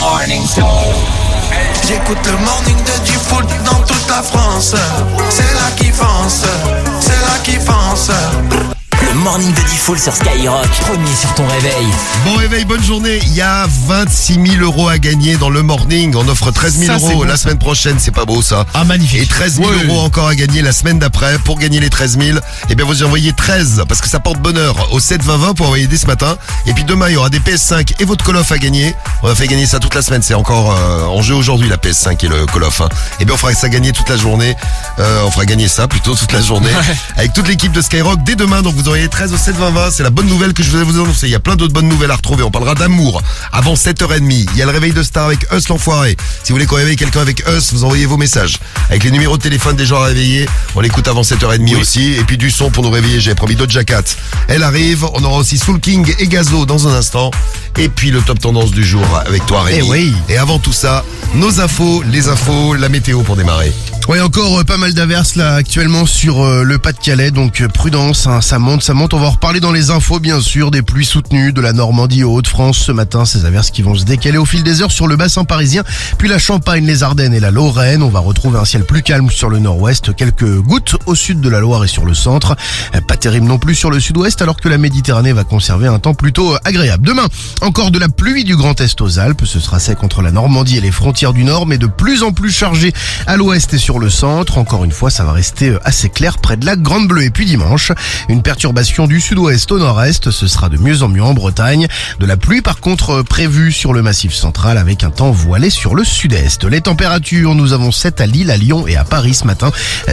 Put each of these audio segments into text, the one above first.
morning show. J'écoute le morning de Diffoul dans toute la France. C'est là qui fonce, c'est là qui fonce. Le morning de Diffoul sur Skyrock, premier sur ton réveil. Bon réveil, bonne journée. Il y a 26 000 € à gagner dans le morning. On offre 13 000 € la semaine prochaine, c'est pas beau ça? Ah, magnifique. Et 13 000 € encore à gagner la semaine d'après. Pour gagner les 13 000, eh bien vous envoyez 13 parce que ça porte bonheur au 7 20 20 pour envoyer dès ce matin. Et puis demain, il y aura des PS5 et votre Call of à gagner. On a fait gagner ça toute la semaine. C'est encore en jeu aujourd'hui la PS5 et le Call of. Et bien on fera ça gagner toute la journée. On fera gagner ça plutôt toute la journée avec toute l'équipe de Skyrock dès demain. Donc vous envoyez 13 au 7 20 20. C'est la bonne nouvelle que je voulais vous annoncer. Il y a plein d'autres bonnes nouvelles à retrouver. On parlera d'amour avant 7h30. Il y a le réveil de Star avec Us l'enfoiré. Si vous voulez qu'on réveille quelqu'un avec Us, vous envoyez vos messages. Avec les numéros de téléphone des gens à réveiller. On l'écoute avant 7h30 aussi. Et puis du son pour nous réveiller. J'ai promis Doja Cat. Elle arrive. On aura aussi Soul King et Gazo dans un instant. Et puis le top tendance du jour avec toi Rémi. Et avant tout ça, nos infos, les infos, la météo pour démarrer. Oui, encore pas mal d'averses là actuellement sur le Pas-de-Calais, donc prudence, hein, ça monte. On va en reparler dans les infos bien sûr, des pluies soutenues de la Normandie aux Hauts-de-France ce matin, ces averses qui vont se décaler au fil des heures sur le bassin parisien, puis la Champagne, les Ardennes et la Lorraine. On va retrouver un ciel plus calme sur le nord-ouest, quelques gouttes au sud de la Loire et sur le centre, pas terrible non plus sur le sud-ouest, alors que la Méditerranée va conserver un temps plutôt agréable. Demain, encore de la pluie du Grand Est aux Alpes, ce sera sec entre la Normandie et les frontières du nord, mais de plus en plus chargé à l'ouest et sur le centre. Encore une fois, ça va rester assez clair près de la Grande Bleue. Et puis dimanche, une perturbation du sud-ouest au nord-est. Ce sera de mieux en mieux en Bretagne. De la pluie par contre prévue sur le massif central avec un temps voilé sur le sud-est. Les températures, nous avons 7 à Lille, à Lyon et à Paris ce matin.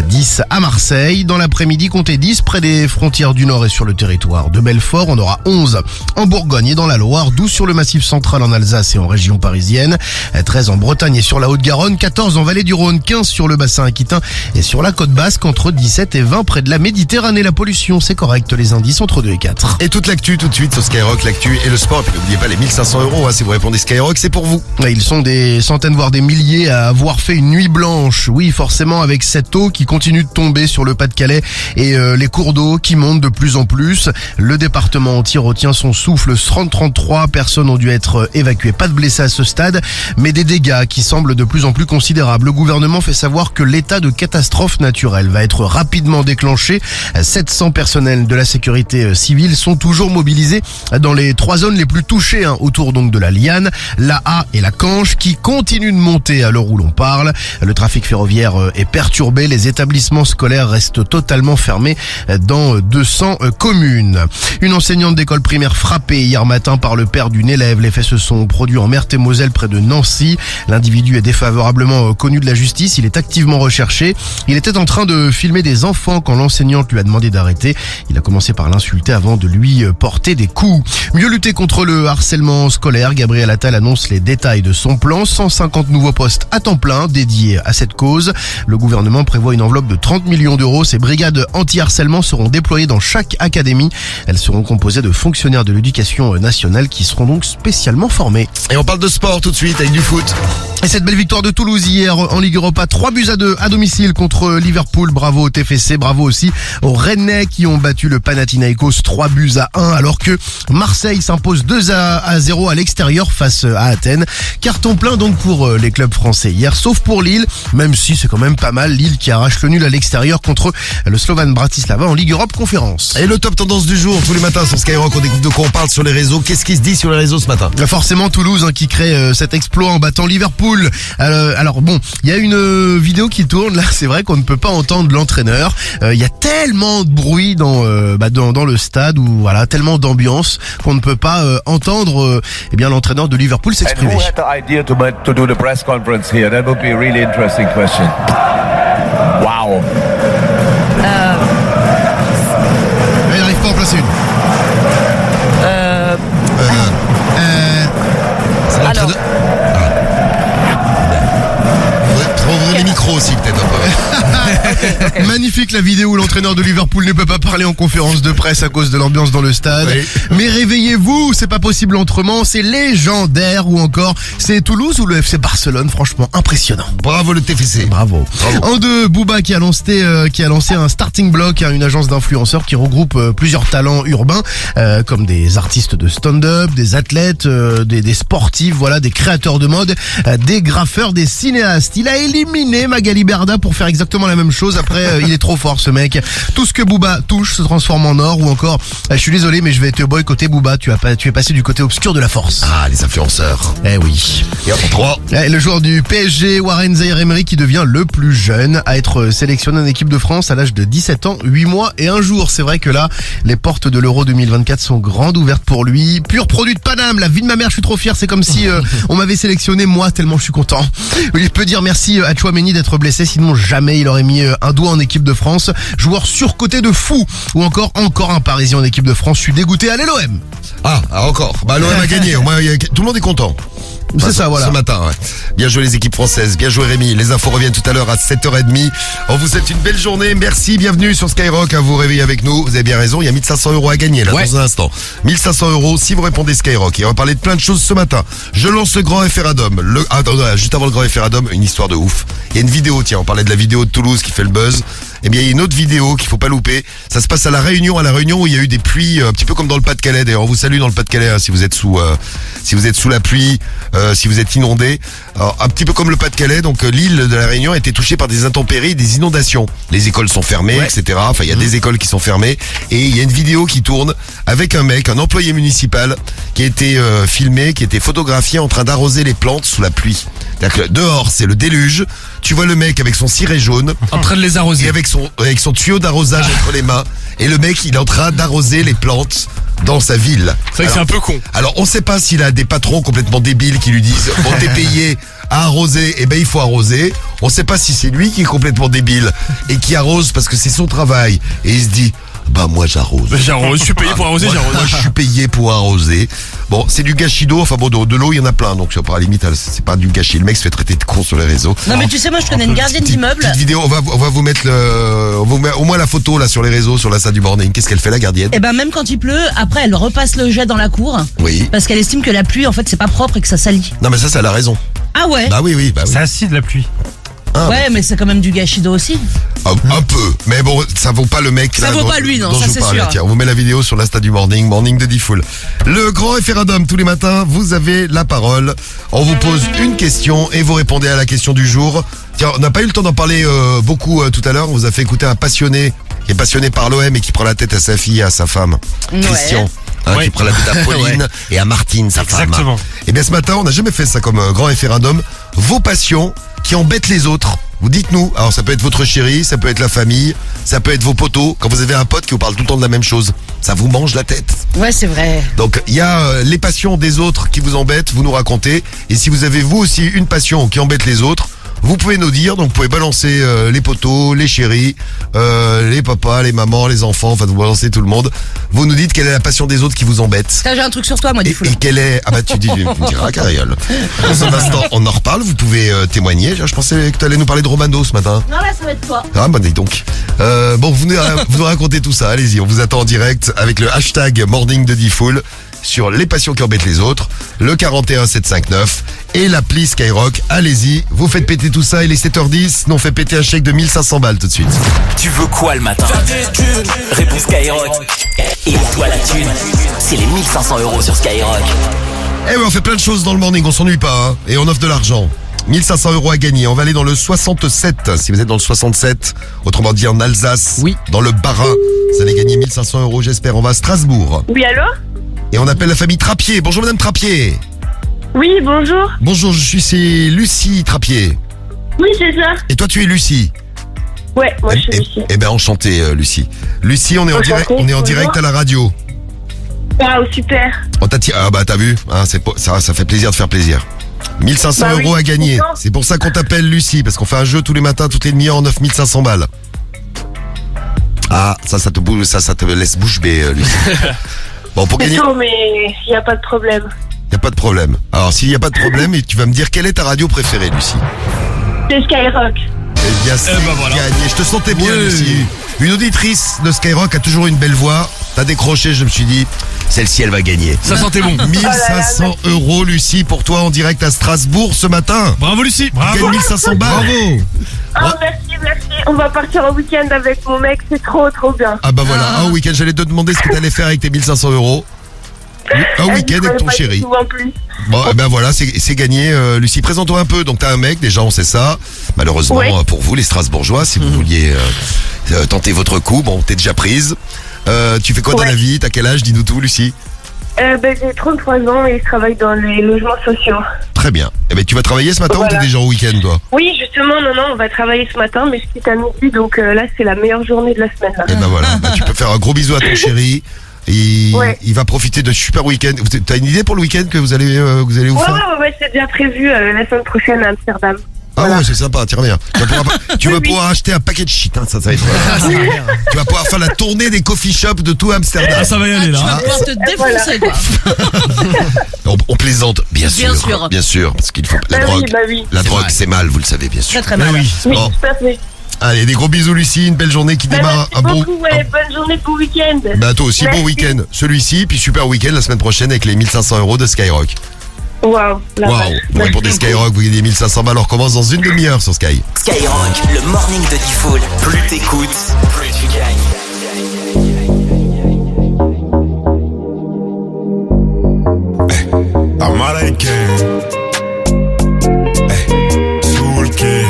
10 à Marseille. Dans l'après-midi, comptez 10 près des frontières du nord et sur le territoire de Belfort. On aura 11 en Bourgogne et dans la Loire. 12 sur le massif central en Alsace et en région parisienne. 13 en Bretagne et sur la Haute-Garonne. 14 en Vallée du Rhône. 15 sur le bassin aquitain et sur la côte basque entre 17 et 20 près de la Méditerranée. La pollution, c'est correct, les indices entre 2 et 4. Et toute l'actu tout de suite sur Skyrock, l'actu et le sport. Et puis n'oubliez pas les 1500 €, si vous répondez Skyrock, c'est pour vous. Ils sont des centaines voire des milliers à avoir fait une nuit blanche. Oui, forcément, avec cette eau qui continue de tomber sur le Pas-de-Calais et les cours d'eau qui montent de plus en plus. Le département entier retient son souffle. 33 personnes ont dû être évacuées. Pas de blessés à ce stade, mais des dégâts qui semblent de plus en plus considérables. Le gouvernement fait savoir que l'état de catastrophe naturelle va être rapidement déclenché. 700 personnels de la sécurité civile sont toujours mobilisés dans les 3 zones les plus touchées, autour donc de la Liane, la A et la Canche, qui continuent de monter à l'heure où l'on parle. Le trafic ferroviaire est perturbé. Les établissements scolaires restent totalement fermés dans 200 communes. Une enseignante d'école primaire frappée hier matin par le père d'une élève. Les faits se sont produits en Meurthe-et-Moselle près de Nancy. L'individu est défavorablement connu de la justice. Il est activement recherché. Il était en train de filmer des enfants quand l'enseignante lui a demandé d'arrêter. Il a commencé par l'insulter avant de lui porter des coups. Mieux lutter contre le harcèlement scolaire, Gabriel Attal annonce les détails de son plan. 150 nouveaux postes à temps plein dédiés à cette cause. Le gouvernement prévoit une enveloppe de 30 millions €. Ces brigades anti-harcèlement seront déployées dans chaque académie. Elles seront composées de fonctionnaires de l'éducation nationale qui seront donc spécialement formés. Et on parle de sport tout de suite avec du foot. Et cette belle victoire de Toulouse hier en Ligue Europa, 3-2 à domicile contre Liverpool. Bravo au TFC, bravo aussi aux Rennais qui ont battu le Panathinaikos 3-1, alors que Marseille s'impose 2-0 à l'extérieur face à Athènes. Carton plein donc pour les clubs français hier, sauf pour Lille, même si c'est quand même pas mal. Lille qui arrache le nul à l'extérieur contre le Slovan Bratislava en Ligue Europe Conférence. Et le top tendance du jour, tous les matins sur Skyrock, on découvre de quoi on parle sur les réseaux. Qu'est-ce qui se dit sur les réseaux ce matin? Forcément Toulouse qui crée cet exploit en battant Liverpool. Alors bon, il y a une vidéo qui tourne là, c'est vrai qu'on ne peut pas entendre l'entraîneur. Il y a tellement de bruit dans le stade, ou voilà, tellement d'ambiance qu'on ne peut pas entendre l'entraîneur de Liverpool s'exprimer. And who had the idea to do the press conference here? That would be a really interesting question. Wow. Il n'arrive pas à en placer une. C'est l'entraîneur. Faut ouvrir les micros aussi peut-être un peu. Magnifique. magnifique la vidéo où l'entraîneur de Liverpool ne peut pas parler en conférence de presse à cause de l'ambiance dans le stade. Oui. Mais réveillez-vous, c'est pas possible autrement, c'est légendaire. Ou encore, c'est Toulouse ou le FC Barcelone, franchement impressionnant. Bravo le TFC. Bravo. En deux, Booba qui a lancé un starting block, une agence d'influenceurs qui regroupe plusieurs talents urbains, comme des artistes de stand-up, des athlètes, des sportifs, voilà, des créateurs de mode, des graffeurs, des cinéastes. Il a éliminé Magali Berda pour faire exactement la même chose. Après, il est trop fort ce mec. Tout ce que Booba touche se transforme en or. Ou encore, je suis désolé mais je vais te boycotter Booba, tu es passé du côté obscur de la force. Ah, les influenceurs. Eh oui. Et en 3. Le joueur du PSG, Warren Zaïre-Emery, qui devient le plus jeune à être sélectionné en équipe de France à l'âge de 17 ans, 8 mois et 1 jour. C'est vrai que là, les portes de l'Euro 2024 sont grandes ouvertes pour lui. Pur produit de Paname, la vie de ma mère, je suis trop fier. C'est comme si on m'avait sélectionné moi, tellement je suis content. Il peut dire merci à Tchouaméni d'être blessé, sinon jamais il aurait mis un doigt en équipe de France. Joueur surcoté de fou. Ou encore un Parisien en équipe de France. Je suis dégoûté, allez l'OM. Ah, encore. Bah l'OM a gagné, au moins tout le monde est content. C'est ça, voilà. Ce matin, ouais. Bien joué les équipes françaises, bien joué Rémi. Les infos reviennent tout à l'heure à 7h30. On vous souhaite une belle journée. Merci, bienvenue sur Skyrock, à vous réveiller avec nous. Vous avez bien raison, il y a 1500 € à gagner là dans un instant. 1500 € si vous répondez Skyrock. Et on va parler de plein de choses ce matin. Je lance le grand référendum. Juste avant le grand référendum, une histoire de ouf. Il y a une vidéo, tiens, on parlait de la vidéo de Toulouse qui fait le buzz. Eh bien, il y a une autre vidéo qu'il faut pas louper. Ça se passe à La Réunion où il y a eu des pluies, un petit peu comme dans le Pas-de-Calais. D'ailleurs, on vous salue dans le Pas-de-Calais, hein, si vous êtes sous la pluie, si vous êtes inondé. Alors, un petit peu comme le Pas-de-Calais, donc l'île de La Réunion a été touchée par des intempéries, des inondations. Les écoles sont fermées, etc. Enfin, il y a des écoles qui sont fermées. Et il y a une vidéo qui tourne avec un employé municipal, qui a été filmé, qui a été photographié en train d'arroser les plantes sous la pluie. C'est-à-dire que dehors, c'est le déluge. Tu vois le mec avec son ciré jaune. En train de les arroser. Et avec son tuyau d'arrosage entre les mains. Et le mec, il est en train d'arroser les plantes dans sa ville. C'est vrai que c'est un peu con. Alors, on sait pas s'il a des patrons complètement débiles qui lui disent « Bon, t'es payé à arroser, eh ben il faut arroser. » On sait pas si c'est lui qui est complètement débile et qui arrose parce que c'est son travail. Et il se dit « Bah moi j'arrose. J'arrose, je suis payé pour arroser, j'arrose. Moi je suis payé pour arroser. » Bon, c'est du gâchis d'eau. Enfin bon, de l'eau, il y en a plein. Donc à la limite, c'est pas du gâchis. Le mec se fait traiter de con sur les réseaux. Non mais tu sais, moi je connais une gardienne d'immeuble. Petite vidéo, on va vous mettre au moins la photo là sur les réseaux, sur la salle du morning. Qu'est-ce qu'elle fait la gardienne? Et ben même quand il pleut, après elle repasse le jet dans la cour. Oui. Parce qu'elle estime que la pluie en fait c'est pas propre et que ça salit. Non mais ça elle a raison. Ah ouais. Bah oui. C'est acide la pluie. Ah, ouais, mais c'est quand même du gâchis d'eau aussi. un peu, mais bon, ça vaut pas le mec Ça là, vaut dont- pas lui, non, dont ça je vous c'est parlais. sûr. Tiens, on vous met la vidéo sur l'Insta du morning de Diffoul. Le grand référendum, tous les matins, vous avez la parole. On vous pose une question et vous répondez à la question du jour. Tiens, on n'a pas eu le temps d'en parler beaucoup tout à l'heure. On vous a fait écouter un passionné qui est passionné par l'OM et qui prend la tête à sa fille et à sa femme. Ouais. Christian. Hein, Ouais. qui prend la tête à Pauline et à Martine, sa Exactement. femme. Et bien ce matin, on n'a jamais fait ça comme grand référendum. Vos passions qui embêtent les autres. Vous dites-nous. Alors ça peut être votre chérie, ça peut être la famille, ça peut être vos potos. Quand vous avez un pote qui vous parle tout le temps de la même chose, ça vous mange la tête. Ouais, c'est vrai. Donc il y a les passions des autres qui vous embêtent, vous nous racontez. Et si vous avez vous aussi une passion qui embête les autres, vous pouvez nous dire. Donc vous pouvez balancer les potos, les chéris, les papas, les mamans, les enfants. Enfin vous balancez tout le monde. Vous nous dites quelle est la passion des autres qui vous embête. Ça, j'ai un truc sur toi, moi, Et, des foules. et quelle est... Ah bah tu me diras carriole. Dans un instant, on en reparle, vous pouvez témoigner. Je pensais que tu allais nous parler de Romano ce matin. Non, là, ça va être toi. Ah bah dis donc. Bon, vous nous racontez tout ça, allez-y, on vous attend en direct avec le hashtag Morning de Diffoul sur les passions qui embêtent les autres, le 41759 et l'appli Skyrock. Allez-y, vous faites péter tout ça, il est 7h10, nous on fait péter un chèque de 1500 balles tout de suite. Tu veux quoi le matin? Réponds Skyrock. Et toi la thune, c'est les 1500 € sur Skyrock. Eh ouais, on fait plein de choses dans le morning, on s'ennuie pas, hein, et on offre de l'argent. 1500 € à gagner. On va aller dans le 67. Si vous êtes dans le 67, autrement dit en Alsace, Oui. dans le Bas-Rhin, vous allez gagner 1500 €, j'espère. On va à Strasbourg. Oui, allô? Et on appelle la famille Trappier. Bonjour Madame Trappier. Oui, bonjour. Bonjour, c'est Lucie Trappier. Oui, c'est ça. Et toi, tu es Lucie. Ouais, moi je suis Lucie. Eh ben, enchanté, Lucie. Lucie, on est en direct, Enchantée, bonjour. à la radio. Waouh, super. On t'a ah bah t'as vu, hein, ça fait plaisir de faire plaisir. 1500 Bah oui, € à gagner. content. C'est pour ça qu'on t'appelle Lucie, parce qu'on fait un jeu tous les matins, toutes les demi-heures en 9500 balles. Ah, ça te laisse bouche bée, Lucie. Bon, pour C'est gagner, chaud, mais il n'y a pas de problème. y a pas de problème. Alors, s'il y a pas de problème, tu vas me dire quelle est ta radio préférée, Lucie. C'est Skyrock. Eh bien, c'est voilà. gagné. Je te sentais bien, Oui. Lucie. Une auditrice de Skyrock a toujours une belle voix. T'as décroché, je me suis dit, celle-ci, elle va gagner. Ça sentait bon. 1500 € Lucie, pour toi en direct à Strasbourg ce matin. Bravo Lucie. Tu gagnes 1500 balles. Bravo. Oh, merci. On va partir au week-end avec mon mec, c'est trop bien. Ah bah voilà, un week-end, j'allais te demander ce que t'allais faire avec tes 1500 €. Un week-end avec ton chéri. Souvent plus. Bon, eh ben voilà, c'est gagné. Lucie, présente-toi un peu. Donc t'as un mec, déjà on sait ça. Malheureusement Oui. pour vous les Strasbourgeois, si vous vouliez tenter votre coup, bon, t'es déjà prise. Tu fais quoi dans Ouais. la vie? T'as quel âge? Dis-nous tout, Lucie. J'ai 33 ans et je travaille dans les logements sociaux. Très bien. Eh ben tu vas travailler ce matin Voilà. ou t'es déjà au week-end, toi? Oui, justement, non, on va travailler ce matin, mais je quitte à midi, donc là, c'est la meilleure journée de la semaine. Là. Eh ben voilà, bah, tu peux faire un gros bisou à ton chéri. Et Ouais. il va profiter de super week-end. T'as une idée pour le week-end que vous allez vous faire? Ouais, c'est déjà prévu la semaine prochaine à Amsterdam. Ah ouais, c'est sympa, tiens bien. Tu vas Oui. pouvoir acheter un paquet de shit, hein, ça va être. Tu vas pouvoir faire la tournée des coffee shops de tout Amsterdam. Ah, ça va y aller Tu là. vas pouvoir te défoncer, quoi. On plaisante, bien sûr. Bien sûr. Parce qu'il faut la Bah drogue. oui, bah oui. La drogue, c'est mal, vous le savez, bien sûr. Très mal. oui. Oui, Bon. tout à fait. Allez, des gros bisous, Lucie. Une belle journée qui démarre. Merci beaucoup, bonne journée, bon week-end. Bah, toi aussi, bon Merci. week-end. Celui-ci, puis super week-end la semaine prochaine avec les 1500 € de Skyrock. Waouh, la Waouh. vache. Bon, et pour des Skyrock, vous gagnez 1500 balles. On recommence dans une demi-heure sur Sky. Skyrock, le morning de Diffoul. Plus t'écoutes, plus tu gagnes. Américain. Soul King.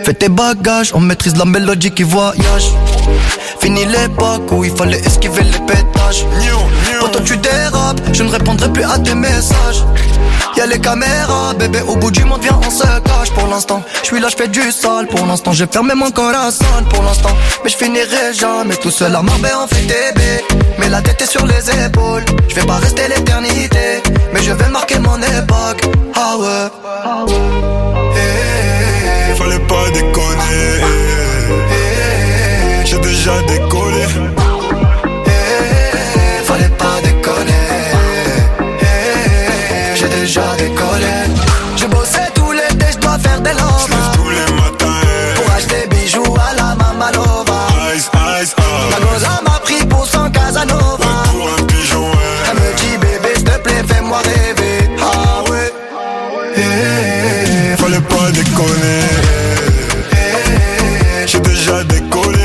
Fais tes bagages, on maîtrise la mélodie qui voyage. Fini l'époque où il fallait esquiver les pétages. Quand tu dérapes, je ne répondrai plus à tes messages. Y'a les caméras, bébé, au bout du monde, viens, on se cache. Pour l'instant, je suis là, je fais du sale. Pour l'instant, j'ai fermé mon corazon. Pour l'instant, mais je finirai jamais tout seul à Marbella, on fait TB. Mais la tête est sur les épaules. Je vais pas rester l'éternité, mais je vais marquer mon époque. Ah ouais. Fallait pas déconner. J'ai déjà décollé. Fallait pas déconner. J'ai déjà décollé. Je bossais tout l'été, je dois faire des J'lève lovas tous les matins. pour acheter bijoux à la Mamalova. Ice, ice, La goza m'a pris pour son Casanova. pour un pigeon, Elle me dit bébé s'il te plaît fais-moi rêver. Ah ouais. Fallait pas déconner. J'ai déjà décollé.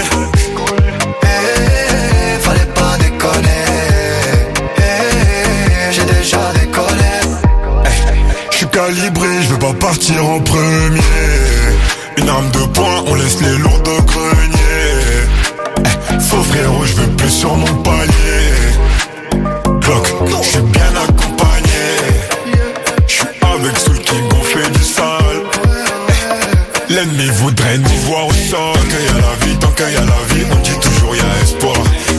Fallait pas déconner. J'ai déjà décollé. Je suis calibré, je veux pas partir en premier. Une arme de poing, on laisse les lourds de grenier. Faux frérot, je veux plus sur mon palier. Clock, je suis bien accompagné. Je suis avec Soul King, on fait du sale. L'ennemi voudrait nous voir au sol. Tant qu'il y a la vie, tant qu'il y a la vie, on dit toujours y a espoir.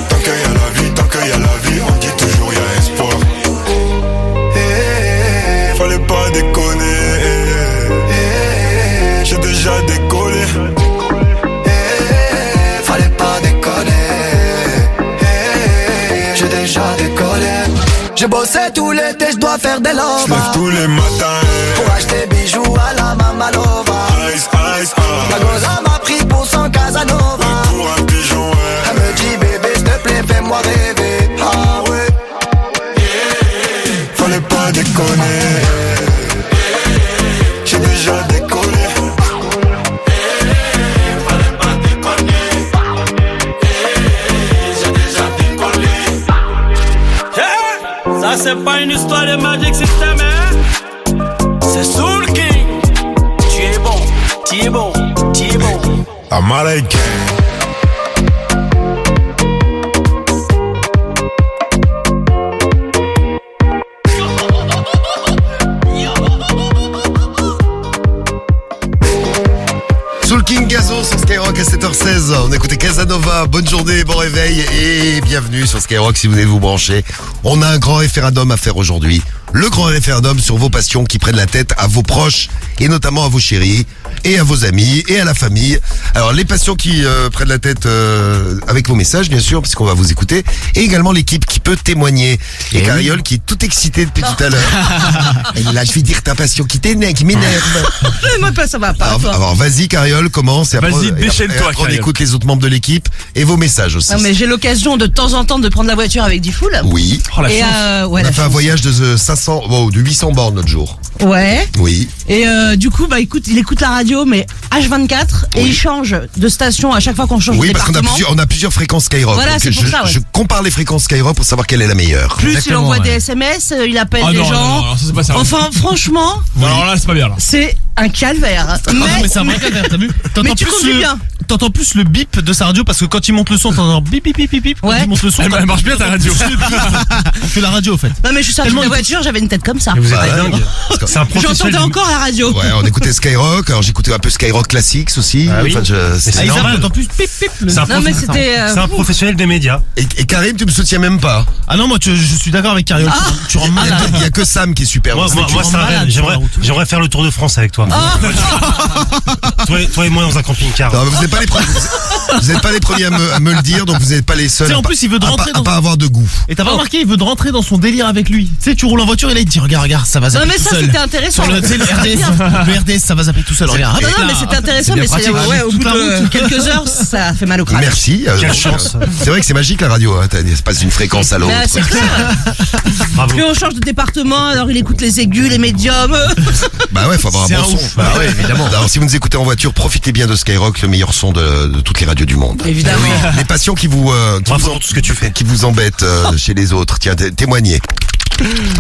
Tant qu'il y a la vie, tant qu'il y a la vie, on dit toujours y a espoir. Fallait pas déconner. J'ai déjà décollé. Fallait pas déconner. J'ai déjà décollé. J'ai bossé tout l'été, je dois faire des lovas J'lève tous les matins. pour acheter bijoux à la Mamalova. Ice, ice, La goza m'a pris pour son Casanova. pour un pigeon, Elle me dit bébé s'il te plaît fais-moi rêver. Ah ouais. Fallait pas déconner. J'ai déjà décollé. Fallait pas déconner. J'ai déjà décollé. Ça c'est pas une histoire de Magic System, hein? C'est Soul King. Tu es bon, tu es bon, tu es bon. Américain. Soul King Gazo sur Skyrock à 7h16. On écoutait Casanova. Bonne journée, bon réveil et bienvenue sur Skyrock si vous venez vous brancher. On a un grand référendum à faire aujourd'hui. le grand référendum sur vos passions qui prennent la tête à vos proches et notamment à vos chéris et à vos amis et à la famille. Alors les passions qui prennent la tête avec vos messages bien sûr puisqu'on va vous écouter et également l'équipe qui peut témoigner. Et Cariole qui est tout excitée depuis tout à l'heure. Et là je vais dire ta passion qui m'énerve. Moi pas, ça va pas. Alors vas-y Cariole, commence. Et après, Vas-y, déchaîne-toi, on Cariole. écoute les autres membres de l'équipe et vos messages aussi. Non mais j'ai l'occasion de temps en temps de prendre la voiture avec Diffoul. Oui. Oh la Et chance. ouais, On a la fait un chance. voyage de 500, de 800 bornes l'autre jour. Ouais. Oui. Et du coup, bah écoute, il écoute la radio, mais H24 et il change de station à chaque fois qu'on change Oui, de parce qu'on département. a plusieurs fréquences Skyrock. Voilà, Donc c'est pour ça, ouais. je compare les fréquences Skyrock pour savoir quelle est la meilleure. Plus il Exactement, envoie ouais. des SMS, il appelle Ah des non, gens. non, non, ça c'est pas sérieux. Enfin, franchement, Alors là, c'est pas bien là. c'est un calvaire. Mais c'est un vrai calvaire, t'as vu? Mais tu conduis bien. T'entends plus le bip de sa radio parce que quand il monte le son, t'entends bip bip bip bip bip. Quand Ouais. il monte le son, Elle marche bien ta radio. que la radio, au fait. Non mais je suis sortie de la voiture, j'avais une tête comme ça. Vous êtes Voilà. dingue. C'est un professionnel. J'entendais encore la radio. Ouais, on écoutait Skyrock. Alors j'écoutais un peu Skyrock Classics aussi. Ah oui. Enfin, C'est c'est normal. T'entends plus pip pip. Non mais c'était. C'est un professionnel des médias. et Karim, tu me soutiens même pas. Ah non, moi je suis d'accord avec Cariole. Tu rends malade. Il y a que Sam qui est super. Moi, dans moi, cette moi, équipe. c'est un rêve. J'aimerais faire le tour de France avec toi. Toi et moi dans un camping-car. Non, mais vous n'êtes pas les premiers. Vous n'êtes pas les premiers à me le dire, donc vous n'êtes pas les seuls. Tu sais, en plus, il veut rentrer à pas avoir de goût. Et t'as pas remarqué, il veut rentrer dans son délire avec lui. Tu sais, tu roules en voiture et là il te dit regarde, ça va zapper Non mais tout ça seul. c'était intéressant. Sur le, tu sais, le RDS, ça va zapper tout seul. Regarde. Non, mais c'était intéressant, mais c'est ouais, au bout de quelques heures, ça fait mal au crâne. Merci. Quelle chance. C'est vrai que c'est magique la radio. Hein. C'est pas d'une fréquence à l'autre. Bah, c'est clair. Bravo. Puis on change de département, alors il écoute les aigus, les médiums. Bah ouais, faut avoir un C'est bon un son. ouf. Bah ouais, évidemment. Alors si vous nous écoutez en voiture, profitez bien de Skyrock, le meilleur son de toutes les radios du monde. Évidemment. Les passions qui vous Bravo pour tout ce que tu fais. qui vous embêtent chez les autres. Tiens, témoignez.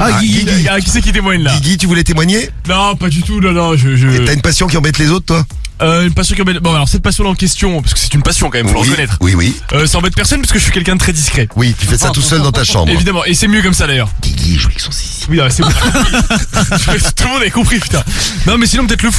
Ah, Guigui. Qui c'est qui témoigne là? Guigui, tu voulais témoigner? Non, pas du tout, non, T'as une passion qui embête les autres, toi? Une passion qui embête. Bon, alors cette passion en question, parce que c'est une passion quand même, faut le Oui, reconnaître. oui. Ça embête personne parce que je suis quelqu'un de très discret. Oui, tu fais ça tout seul dans ta chambre. Évidemment, et c'est mieux comme ça d'ailleurs. Guigui joue avec son sissi. Oui, c'est bon. Tout le monde a compris, putain. Non, mais sinon peut-être le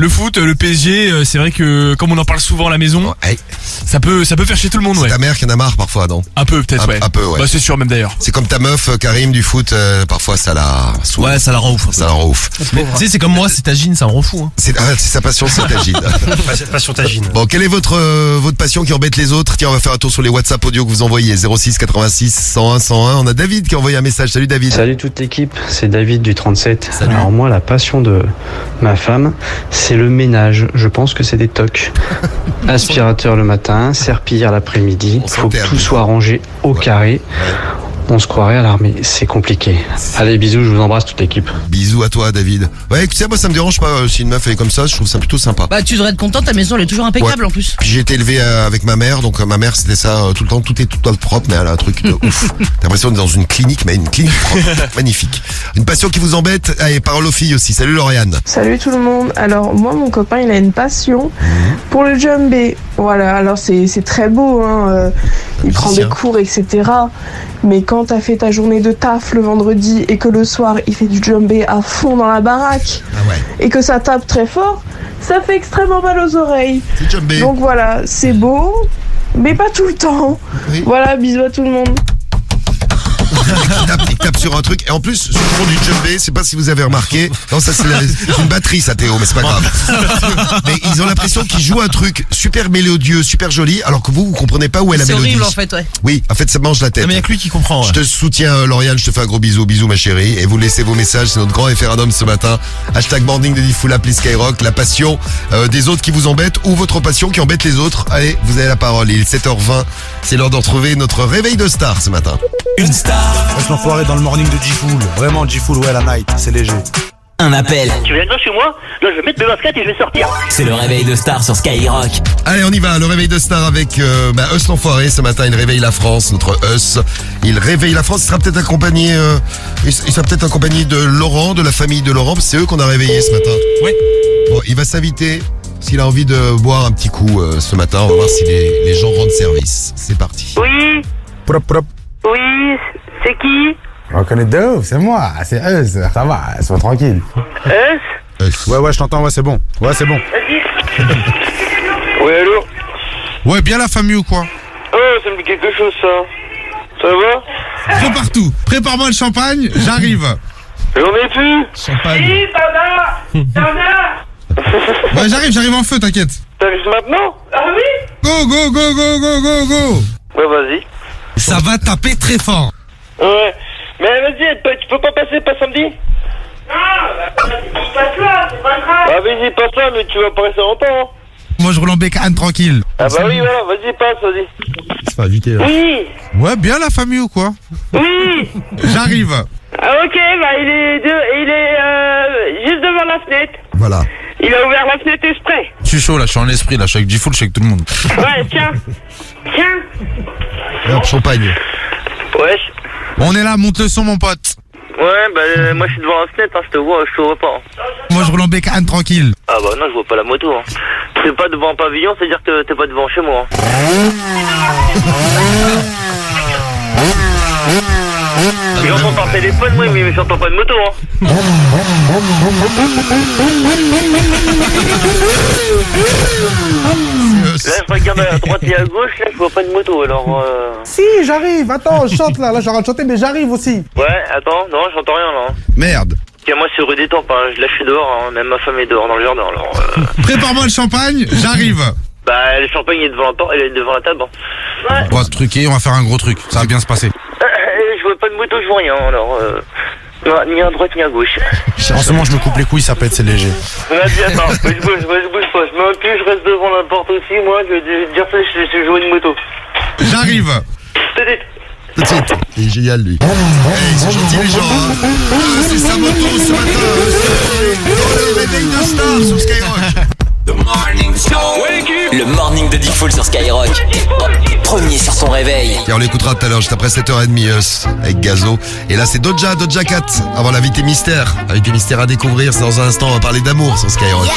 foot. Le PSG, c'est vrai que comme on en parle souvent à la maison, Hey, ça peut faire chier tout le monde, c'est ouais. ta mère qui en a marre parfois, non? Un peu peut-être, ouais. Un peu, ouais. Bah c'est sûr même d'ailleurs. C'est comme ta meuf, Karim, du foot, parfois ça la saoule. Ouais, ça la rend ouf. Ça la rend ouf. Tu sais, c'est comme moi, c'est ta gym, ça me rend fou. Hein. C'est sa passion, c'est Tagine. Passion tagine. Bon, quelle est votre passion qui embête les autres? Tiens, on va faire un tour sur les WhatsApp audio que vous envoyez. 06 86 101 101. On a David qui a envoyé un message. Salut David. Salut toute l'équipe, c'est David du 37. Alors moi, la passion de ma femme, c'est le ménage. Je pense que c'est des tocs. Aspirateur le matin, serpillière l'après-midi. On Il faut que s'enterre. tout soit rangé au carré. On se croirait à l'armée, c'est compliqué. Allez, bisous, je vous embrasse toute l'équipe. Bisous à toi David. Ouais, tu sais, moi ça me dérange pas si une meuf elle est comme ça, je trouve ça plutôt sympa. Bah tu devrais être content, ta maison elle est toujours impeccable Ouais. en plus. Puis j'ai été élevé avec ma mère, donc ma mère c'était ça tout le temps, tout est tout propre, mais elle a un truc de ouf. T'as l'impression d'être dans une clinique, mais une clinique propre, magnifique. Une passion qui vous embête, allez, parole aux filles aussi. Salut Lauriane. Salut tout le monde. Alors moi mon copain il a une passion pour le djembé. Voilà, alors c'est très beau, hein. Il prend des cours, etc. Mais quand t'as fait ta journée de taf le vendredi et que le soir il fait du djembé à fond dans la baraque Ah ouais. et que ça tape très fort, ça fait extrêmement mal aux oreilles. C'est Jumbé. Donc voilà, c'est beau, mais pas tout le temps. Oui. Voilà, bisous à tout le monde. Il tape sur un truc. Et en plus, ceux qui font du djembé, je sais pas si vous avez remarqué. Non, ça c'est une batterie, ça Théo, mais c'est pas grave. Mais ils ont l'impression qu'ils jouent un truc super mélodieux, super joli, alors que vous comprenez pas où est la C'est mélodie. horrible en fait, ouais. Oui, en fait, ça mange la tête. Non, mais il y a que lui qui comprend. Je te soutiens, Lauriane, je te fais un gros bisou, bisous ma chérie. Et vous laissez vos messages, c'est notre grand référendum ce matin. Hashtag boarding de Diffoul, appli Skyrock, la passion des autres qui vous embêtent ou votre passion qui embête les autres. Allez, vous avez la parole. Il est 7h20, c'est l'heure de retrouver notre réveil de star ce matin. Une star, L'enfoiré dans le morning de Diffoul. Vraiment Diffoul, ouais, la night, c'est léger. un appel. Tu viens chez moi? Là, je vais mettre mes baskets et je vais sortir. C'est le réveil de star sur Skyrock. Allez, on y va, le réveil de star avec Us l'enfoiré. Ce matin, il réveille la France, notre Us. Il réveille la France. Il sera peut-être accompagné, de Laurent, de la famille de Laurent, parce que c'est eux qu'on a réveillé ce matin. Oui. Bon, il va s'inviter s'il a envie de boire un petit coup ce matin. On va voir si les gens rendent service. C'est parti. Oui, Prop, prop. oui, c'est qui? On reconnaît de ouf, c'est moi, c'est eux, ça va, sois tranquille. Us? Ouais, je t'entends, ouais, c'est bon. Ouais, c'est bon. Vas-y. Oui, allô? Ouais, bien la famille ou quoi? Oh, ça me dit quelque chose, ça. Ça va? Prépare tout, prépare-moi le champagne, j'arrive. J'en ai plus. Champagne. Si, t'en as. Ouais, j'arrive en feu, t'inquiète. T'arrives maintenant? Ah oui. Go. Ouais, vas-y. Ça va taper très fort. Ouais. Mais vas-y, tu peux pas passer pas samedi? Non, passe là, c'est pas grave. Ah vas-y, passe là, mais tu vas pas rester longtemps. Hein. Moi, je roule en bécane tranquille. Ah bah oui, voilà, vas-y, passe, vas-y. C'est pas invité là. Oui. Ouais, bien la famille ou quoi? Oui. J'arrive. Ah ok, bah il est juste devant la fenêtre. Voilà. Il a ouvert la fenêtre exprès. Je suis chaud là, je suis en esprit là, je suis avec G-Full, je suis avec tout le monde. Ouais, tiens. Et hop, champagne. Ouais. On est là, monte le son mon pote. Ouais, bah moi je suis devant la fenêtre, hein, je te vois pas. Moi je roule en bécane tranquille. Ah bah non, je vois pas la moto. Hein. T'es pas devant un pavillon, c'est-à-dire que t'es pas devant chez moi. Hein. J'entends par téléphone, moi, mais j'entends pas de moto. Hein. Là, je regarde à droite et à gauche, là, je vois pas de moto, alors Si, j'arrive, attends, je chante là, j'arrête de chanter, mais j'arrive aussi. Ouais, attends, non, j'entends rien là. Merde. Tiens, moi, c'est rue des Tempes, hein. Là, je suis dehors, hein. Même ma femme est dehors dans le jardin, alors. Prépare-moi le champagne, j'arrive. Bah, le champagne est devant la table. Hein. Ouais. On va se truquer, on va faire un gros truc, ça va bien se passer. Je vois pas de moto, je vois rien, alors. Ni à droite, ni à gauche. En ce moment, je me coupe les couilles, ça pète, c'est léger. Vas-y, attends, je bouge pas. Je mets un pied, je reste devant la porte aussi, moi, je vais dire ça, je joue une moto. J'arrive. Tout de suite. Il est génial lui. Hey, c'est gentil les gens. Hein. C'est sa moto ce matin. Dans le réveil de Star sur Skyrock. Le morning de Diffoul sur Skyrock. Premier sur son réveil. Et on l'écoutera tout à l'heure, juste après 7h30 avec Gazo. Et là c'est Doja Cat avant l'invité mystère. L'invité mystère à découvrir, c'est dans un instant, on va parler d'amour sur Skyrock. Yeah,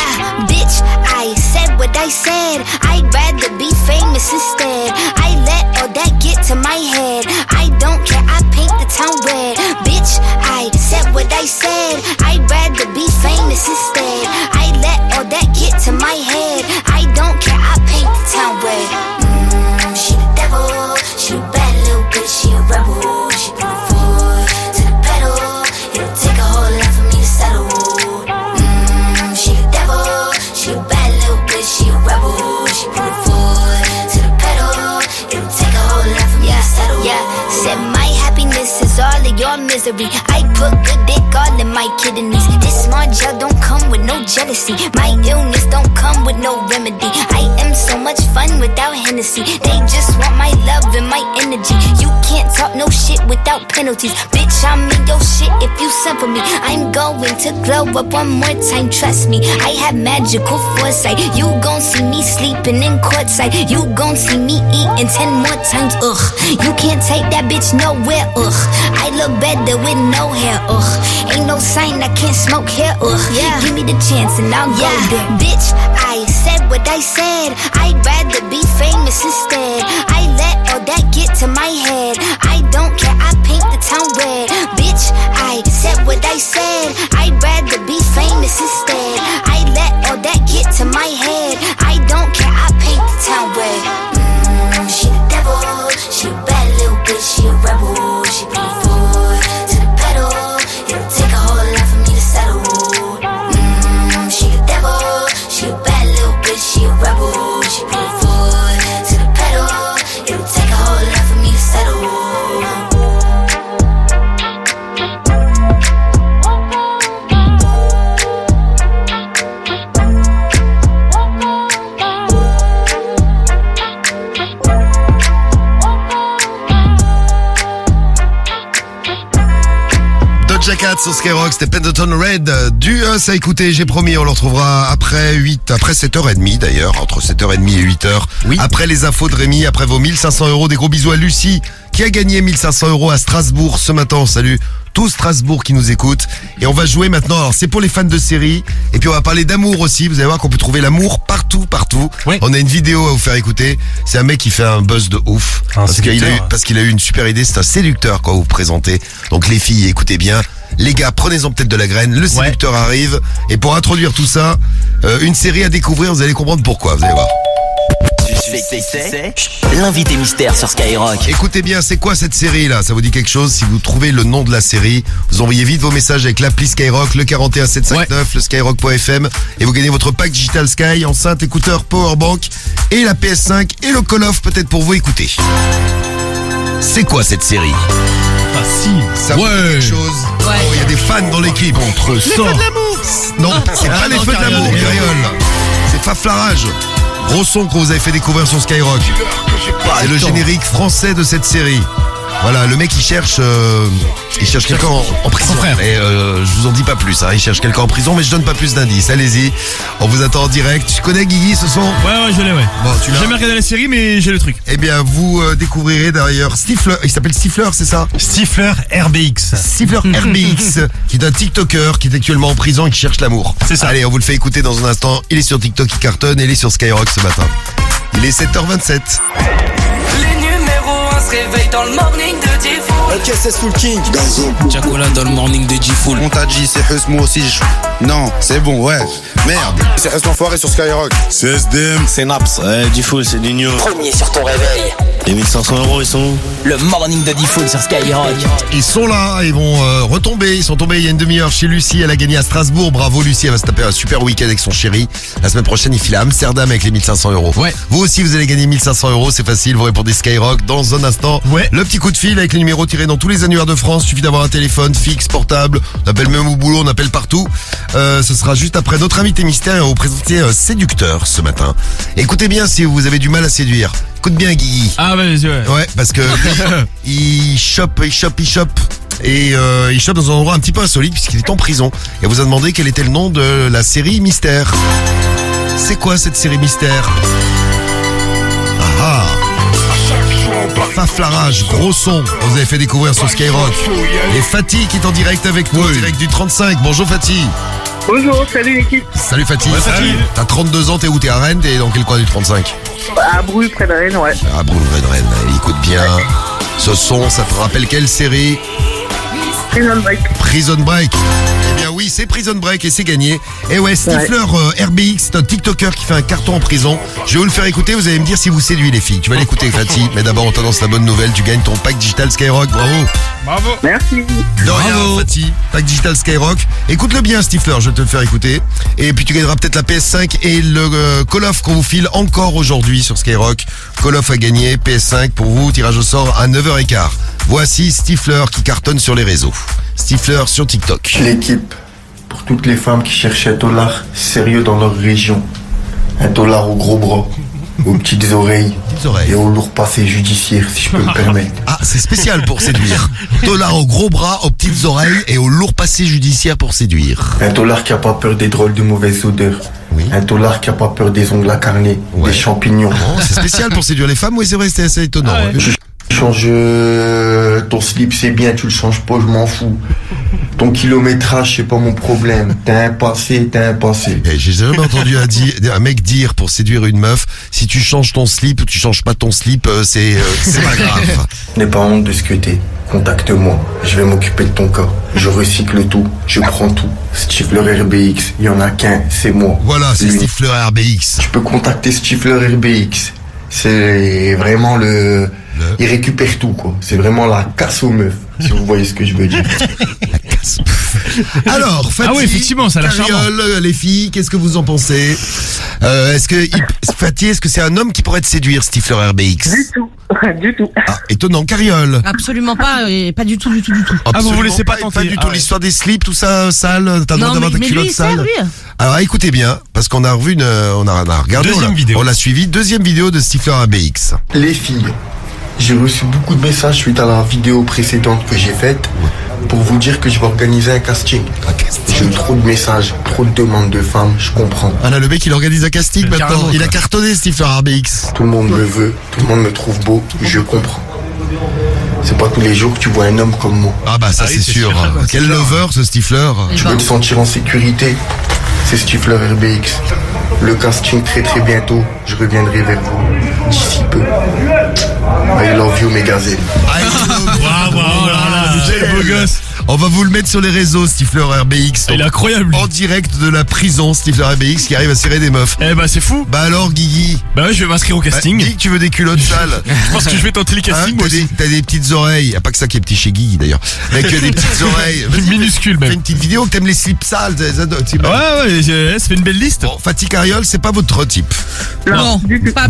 bitch, I said what I said. I'd rather be famous instead. I let all that get to my head. I don't care, I paint the town red. Bitch, I said what I said. I'd rather be famous instead. I let all that get to my head. I don't care, I paint the town red. She the devil, she a bad little bitch, she a rebel. She put her foot to the pedal. It'll take a whole lot for me to settle. She the devil, she a bad little bitch, she a rebel. She put her foot to the pedal. It'll take a whole lot for me to settle. Yeah, said my happiness is all of your misery. I put good dick all in my kidneys. This small gel don't come with no jealousy. My illness don't come with no remedy. I am so much fun without Hennessy. They just want my love and my energy. You can't talk no shit without penalties. Bitch, I'm in your shit if you send for me. I'm going to glow up one more time, trust me. I have magical foresight. You gon' see me sleeping in courtside. You gon' see me eating 10 more times, ugh. You can't take that bitch nowhere, ugh. I look better with no hair, ugh. Ain't no sign I can't smoke hair, ugh. Yeah, give me the chance and I'll go there. Bitch, I said what I said. I'd rather be famous instead. I let all that get to my head. I don't care, I paint the town red. Bitch, I said what I said. I'd rather be famous instead. I let all that get to my head. I don't care, I paint the town red. She the devil, she a bad little bitch, she a rebel. She put her foot to the pedal. It'll take a whole lot for me to settle. She the devil, she a bad little bitch, she a rebel. She put her foot to the pedal. It'll take a whole lot for me to settle. Doja Cat sur Skyrock, c'était Pendleton Red du Us à écouter, j'ai promis, on le retrouvera après 7h30 d'ailleurs, entre 7h30 et 8h. Oui. Après les infos de Rémi, après vos 1500 €, des gros bisous à Lucie qui a gagné 1500 € à Strasbourg ce matin. Salut tous Strasbourg qui nous écoutent. Et on va jouer maintenant, alors c'est pour les fans de séries, et puis on va parler d'amour aussi, vous allez voir qu'on peut trouver l'amour partout. Oui. On a une vidéo à vous faire écouter, c'est un mec qui fait un buzz de ouf, parce qu'il a eu une super idée, c'est un séducteur quoi vous présentez. Donc les filles, écoutez bien, les gars, prenez-en peut-être de la graine, le séducteur arrive, et pour introduire tout ça, une série à découvrir, vous allez comprendre pourquoi, vous allez voir. c'est l'invité mystère sur Skyrock. Écoutez bien, c'est quoi cette série là? Ça vous dit quelque chose? Si vous trouvez le nom de la série, vous envoyez vite vos messages avec l'appli Skyrock, le 41759, le skyrock.fm et vous gagnez votre pack Digital Sky, enceinte, écouteur, powerbank et la PS5 et le Call of peut-être pour vous écouter. C'est quoi cette série? Ça vous dit quelque chose? Oh, il y a des fans dans l'équipe. Entre Les feux de l'amour. Non, c'est pas les feux de l'amour, Cariole. C'est Faflarage. Gros son qu'on vous avez fait découvrir sur Skyrock. C'est le générique français de cette série. Voilà, le mec il cherche quelqu'un en prison. Et je vous en dis pas plus, hein. Il cherche quelqu'un en prison, mais je donne pas plus d'indices. Allez-y, on vous attend en direct. Tu connais Guigui ce son? Ouais, je l'ai, ouais. Bon, tu l'as. J'ai jamais regardé la série, mais j'ai le truc. Eh bien, vous découvrirez d'ailleurs Stifler. Il s'appelle Stifler, c'est ça? Stifler RBX. Stifler RBX, qui est un TikToker qui est actuellement en prison et qui cherche l'amour. C'est ça. Allez, on vous le fait écouter dans un instant. Il est sur TikTok, il cartonne et il est sur Skyrock ce matin. Il est 7h27. Les numéros 1 se réveillent dans le morning de Diffoul. Ok, c'est Soul King. Jacola dans le morning de Diffoul. On t'a dit, c'est Hus, moi aussi. Non, c'est bon, ouais. Merde. C'est Hus l'enfoiré sur Skyrock. C'est SDM. C'est Naps. Diffoul, c'est Nino. Premier sur ton réveil. Les 1500 €, ils sont où? Le morning de Diffoul sur Skyrock. Ils sont là, ils vont retomber. Ils sont tombés il y a une demi-heure chez Lucie. Elle a gagné à Strasbourg. Bravo Lucie, elle va se taper un super week-end avec son chéri. La semaine prochaine, il file à Amsterdam avec les 1500 €. Ouais. Vous aussi, vous allez gagner 1500 €. C'est facile, vous répondez Skyrock. Dans un instant, le petit coup de fil avec les numéros tirés dans tous les annuaires de France. Il suffit d'avoir un téléphone fixe, portable. On appelle même au boulot, on appelle partout. Ce sera juste après notre invité mystère et on va vous présenter Séducteur ce matin. Écoutez bien si vous avez du mal à séduire. Écoute bien Guigui. Ah vas-y, ouais. Ouais, parce que il chope. Et il chope dans un endroit un petit peu insolite puisqu'il est en prison. Et on vous a demandé quel était le nom de la série Mystère. C'est quoi cette série Mystère? Ah Faflarage, gros son, on vous avez fait découvrir sur Skyrock. Et Fatih qui est en direct avec nous, en direct du 35. Bonjour Fatih. Bonjour, salut l'équipe. Salut Fatih. Ouais, Fatih. T'as 32 ans, t'es où? T'es à Rennes? T'es dans quel coin du 35? À Bruges, près de Rennes, ouais. À Bruges, près de Rennes. Écoute bien, ce son, ça te rappelle quelle série? Prison Break. Prison Break. Eh bien oui, c'est Prison Break et c'est gagné. Et ouais, Stifler RBX, c'est un TikToker qui fait un carton en prison. Je vais vous le faire écouter, vous allez me dire si vous séduit les filles. Tu vas l'écouter Fatih, mais d'abord on t'annonce la bonne nouvelle, tu gagnes ton pack Digital Skyrock, bravo. Bravo. Merci. De rien Fatih, pack Digital Skyrock. Écoute-le bien Stifler, je vais te le faire écouter. Et puis tu gagneras peut-être la PS5 et le Call of qu'on vous file encore aujourd'hui sur Skyrock. Call of a gagné, PS5 pour vous, tirage au sort à 9h15. Voici Stifler qui cartonne sur les réseaux. Stifler sur TikTok. L'équipe, pour toutes les femmes qui cherchent un dollar sérieux dans leur région. Un dollar au gros bras, aux petites oreilles et au lourd passé judiciaire, si je peux me permettre. Ah, c'est spécial pour séduire. Dollar au gros bras, aux petites oreilles et au lourd passé judiciaire pour séduire. Un dollar qui a pas peur des drôles de mauvaises odeurs. Oui. Un dollar qui a pas peur des ongles incarnés, des champignons. Oh, c'est spécial pour séduire les femmes, oui c'est vrai, c'était assez étonnant. Ah ouais. Ouais. Change ton slip, c'est bien, tu le changes pas, je m'en fous. Ton kilométrage, c'est pas mon problème. T'as un passé. Eh, j'ai jamais entendu un mec dire pour séduire une meuf, si tu changes ton slip ou tu changes pas ton slip, c'est pas grave. N'aie pas honte de ce que t'es. Contacte-moi, je vais m'occuper de ton cas. Je recycle tout, je prends tout. Stifler RBX, il y en a qu'un, c'est moi. Voilà, c'est Stifler RBX. Tu peux contacter Stifler RBX. C'est vraiment il récupère tout, quoi. C'est vraiment la casse aux meufs, si vous voyez ce que je veux dire. La casse. Alors, Fatih, oui, effectivement, ça a l'air Cariole, les filles, qu'est-ce que vous en pensez? Fatih, est-ce que c'est un homme qui pourrait te séduire, Stifler RBX? Du tout. Ah, étonnant, Cariole. Absolument pas, et pas du tout. Absolument vous laissez pas tenter. Pas du tout, l'histoire des slips, tout ça, sale, t'as le droit d'avoir ta culotte sale. Lui. Alors écoutez bien, parce qu'on a revu on a regardé, on l'a suivi, deuxième vidéo de Stifler RBX. Les filles, j'ai reçu beaucoup de messages suite à la vidéo précédente que j'ai faite pour vous dire que je vais organiser un casting. J'ai eu trop de messages, trop de demandes de femmes, je comprends. Ah là, le mec il organise un casting maintenant, il a cartonné Stifler RBX. Tout le monde me veut, tout le monde me trouve beau, je comprends. C'est pas tous les jours que tu vois un homme comme moi. Ah bah ça c'est sûr. Quel lover ce Stifler. Tu veux te sentir en sécurité? C'est Stifler RBX. Le casting très très bientôt, je reviendrai vers vous d'ici peu. I love you mes gazelles. Bravo, beau gosse. On va vous le mettre sur les réseaux, Stifler RBX. Il est incroyable. En direct de la prison, Stifler RBX qui arrive à cirer des meufs. Eh bah c'est fou. Bah alors Guigui. Bah ouais, je vais m'inscrire au casting. Dis que tu veux des culottes sales. Je pense que je vais tenter le casting moi aussi. T'as des petites oreilles. Y a pas que ça qui est petit chez Guigui d'ailleurs. Avec des petites oreilles. Minuscule même. Fais une petite vidéo que t'aimes les slips sales. Ouais, ça fait une belle liste. Bon, Fatih Cariol, c'est pas votre type. Non,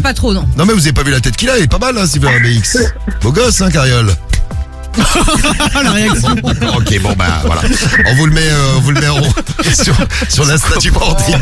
pas trop, non. Non mais vous avez pas vu la tête qu'il a, il est pas mal hein, Stifler RBX. Beau gosse hein Cariol. La réaction. Ok, bon bah voilà. On vous le met sur l'insta du morning.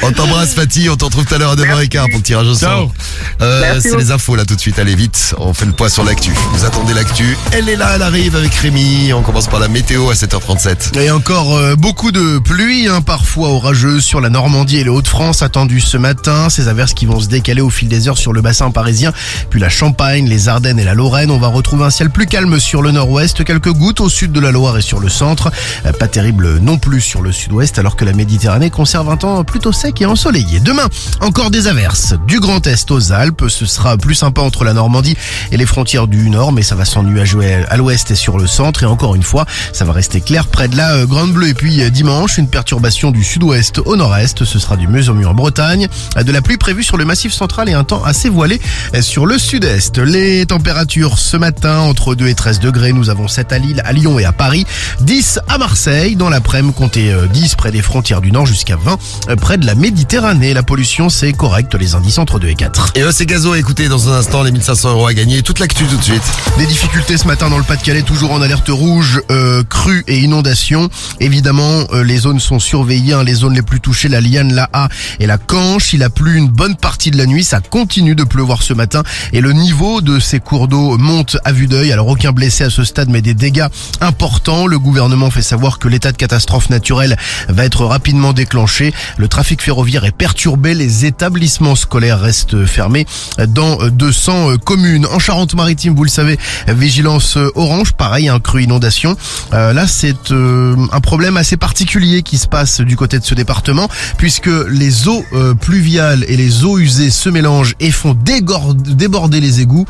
On t'embrasse Fatih, on t'en retrouve tout à l'heure à 9h15 pour le tirage au sort. C'est les infos là tout de suite, allez vite, on fait le point sur l'actu. Vous attendez l'actu, elle est là, elle arrive avec Rémi. On commence par la météo à 7h37. Et encore beaucoup de pluie, parfois orageuse sur la Normandie et les Hauts-de-France attendues ce matin. Ces averses qui vont se décaler au fil des heures sur le bassin parisien, puis la Champagne, les Ardennes et la Lorraine. On va retrouver un ciel plus calme sur le nord-ouest, quelques gouttes au sud de la Loire et sur le centre. Pas terrible non plus sur le sud-ouest, alors que la Méditerranée conserve un temps plutôt sec et ensoleillé. Demain, encore des averses. Du Grand Est aux Alpes, ce sera plus sympa entre la Normandie et les frontières du nord, mais ça va s'ennuager à l'ouest et sur le centre. Et encore une fois, ça va rester clair près de la Grande Bleue. Et puis dimanche, une perturbation du sud-ouest au nord-est. Ce sera du mieux au mieux en Bretagne. De la pluie prévue sur le Massif central et un temps assez voilé sur le sud-est. Les températures ce matin, entre 2 et 13 degrés, nous avons 7 à Lille, à Lyon et à Paris, 10 à Marseille, dans l'après-midi comptez 10 près des frontières du Nord jusqu'à 20 près de la Méditerranée. La pollution c'est correct, les indices entre 2 et 4. Et c'est Gazo, écoutez dans un instant les 1500 € à gagner, toute l'actu tout de suite. Des difficultés ce matin dans le Pas-de-Calais, toujours en alerte rouge, crue et inondation. Évidemment, les zones sont surveillées, les zones les plus touchées, la Liane, la A et la Canche. Il a plu une bonne partie de la nuit, ça continue de pleuvoir ce matin et le niveau de ces cours d'eau monte à vue d'œil. Alors aucun blessé à ce stade, mais des dégâts importants. Le gouvernement fait savoir que l'état de catastrophe naturelle va être rapidement déclenché. Le trafic ferroviaire est perturbé. Les établissements scolaires restent fermés dans 200 communes. En Charente-Maritime, vous le savez, vigilance orange. Pareil, un crue inondation. Là, c'est un problème assez particulier qui se passe du côté de ce département, puisque les eaux pluviales et les eaux usées se mélangent et font déborder les égouts.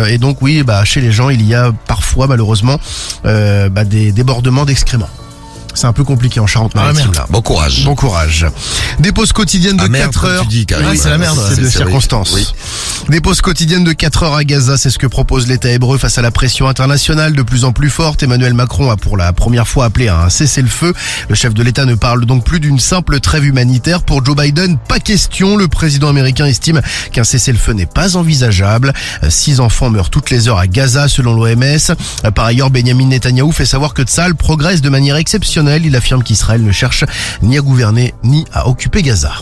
Et donc, oui, chez les gens, il y a parfois malheureusement des débordements d'excréments. C'est un peu compliqué en Charente-Maritime là. Bon courage. Bon courage. Des pauses quotidiennes de 4 heures. C'est la merde. C'est de circonstances. Oui. Des pauses quotidiennes de 4 heures à Gaza, c'est ce que propose l'État hébreu face à la pression internationale de plus en plus forte. Emmanuel Macron a pour la première fois appelé à un cessez-le-feu. Le chef de l'État ne parle donc plus d'une simple trêve humanitaire. Pour Joe Biden, pas question. Le président américain estime qu'un cessez-le-feu n'est pas envisageable. 6 enfants meurent toutes les heures à Gaza selon l'OMS. Par ailleurs, Benjamin Netanyahou fait savoir que Tsahal progresse de manière exceptionnelle. Il affirme qu'Israël ne cherche ni à gouverner ni à occuper Gaza.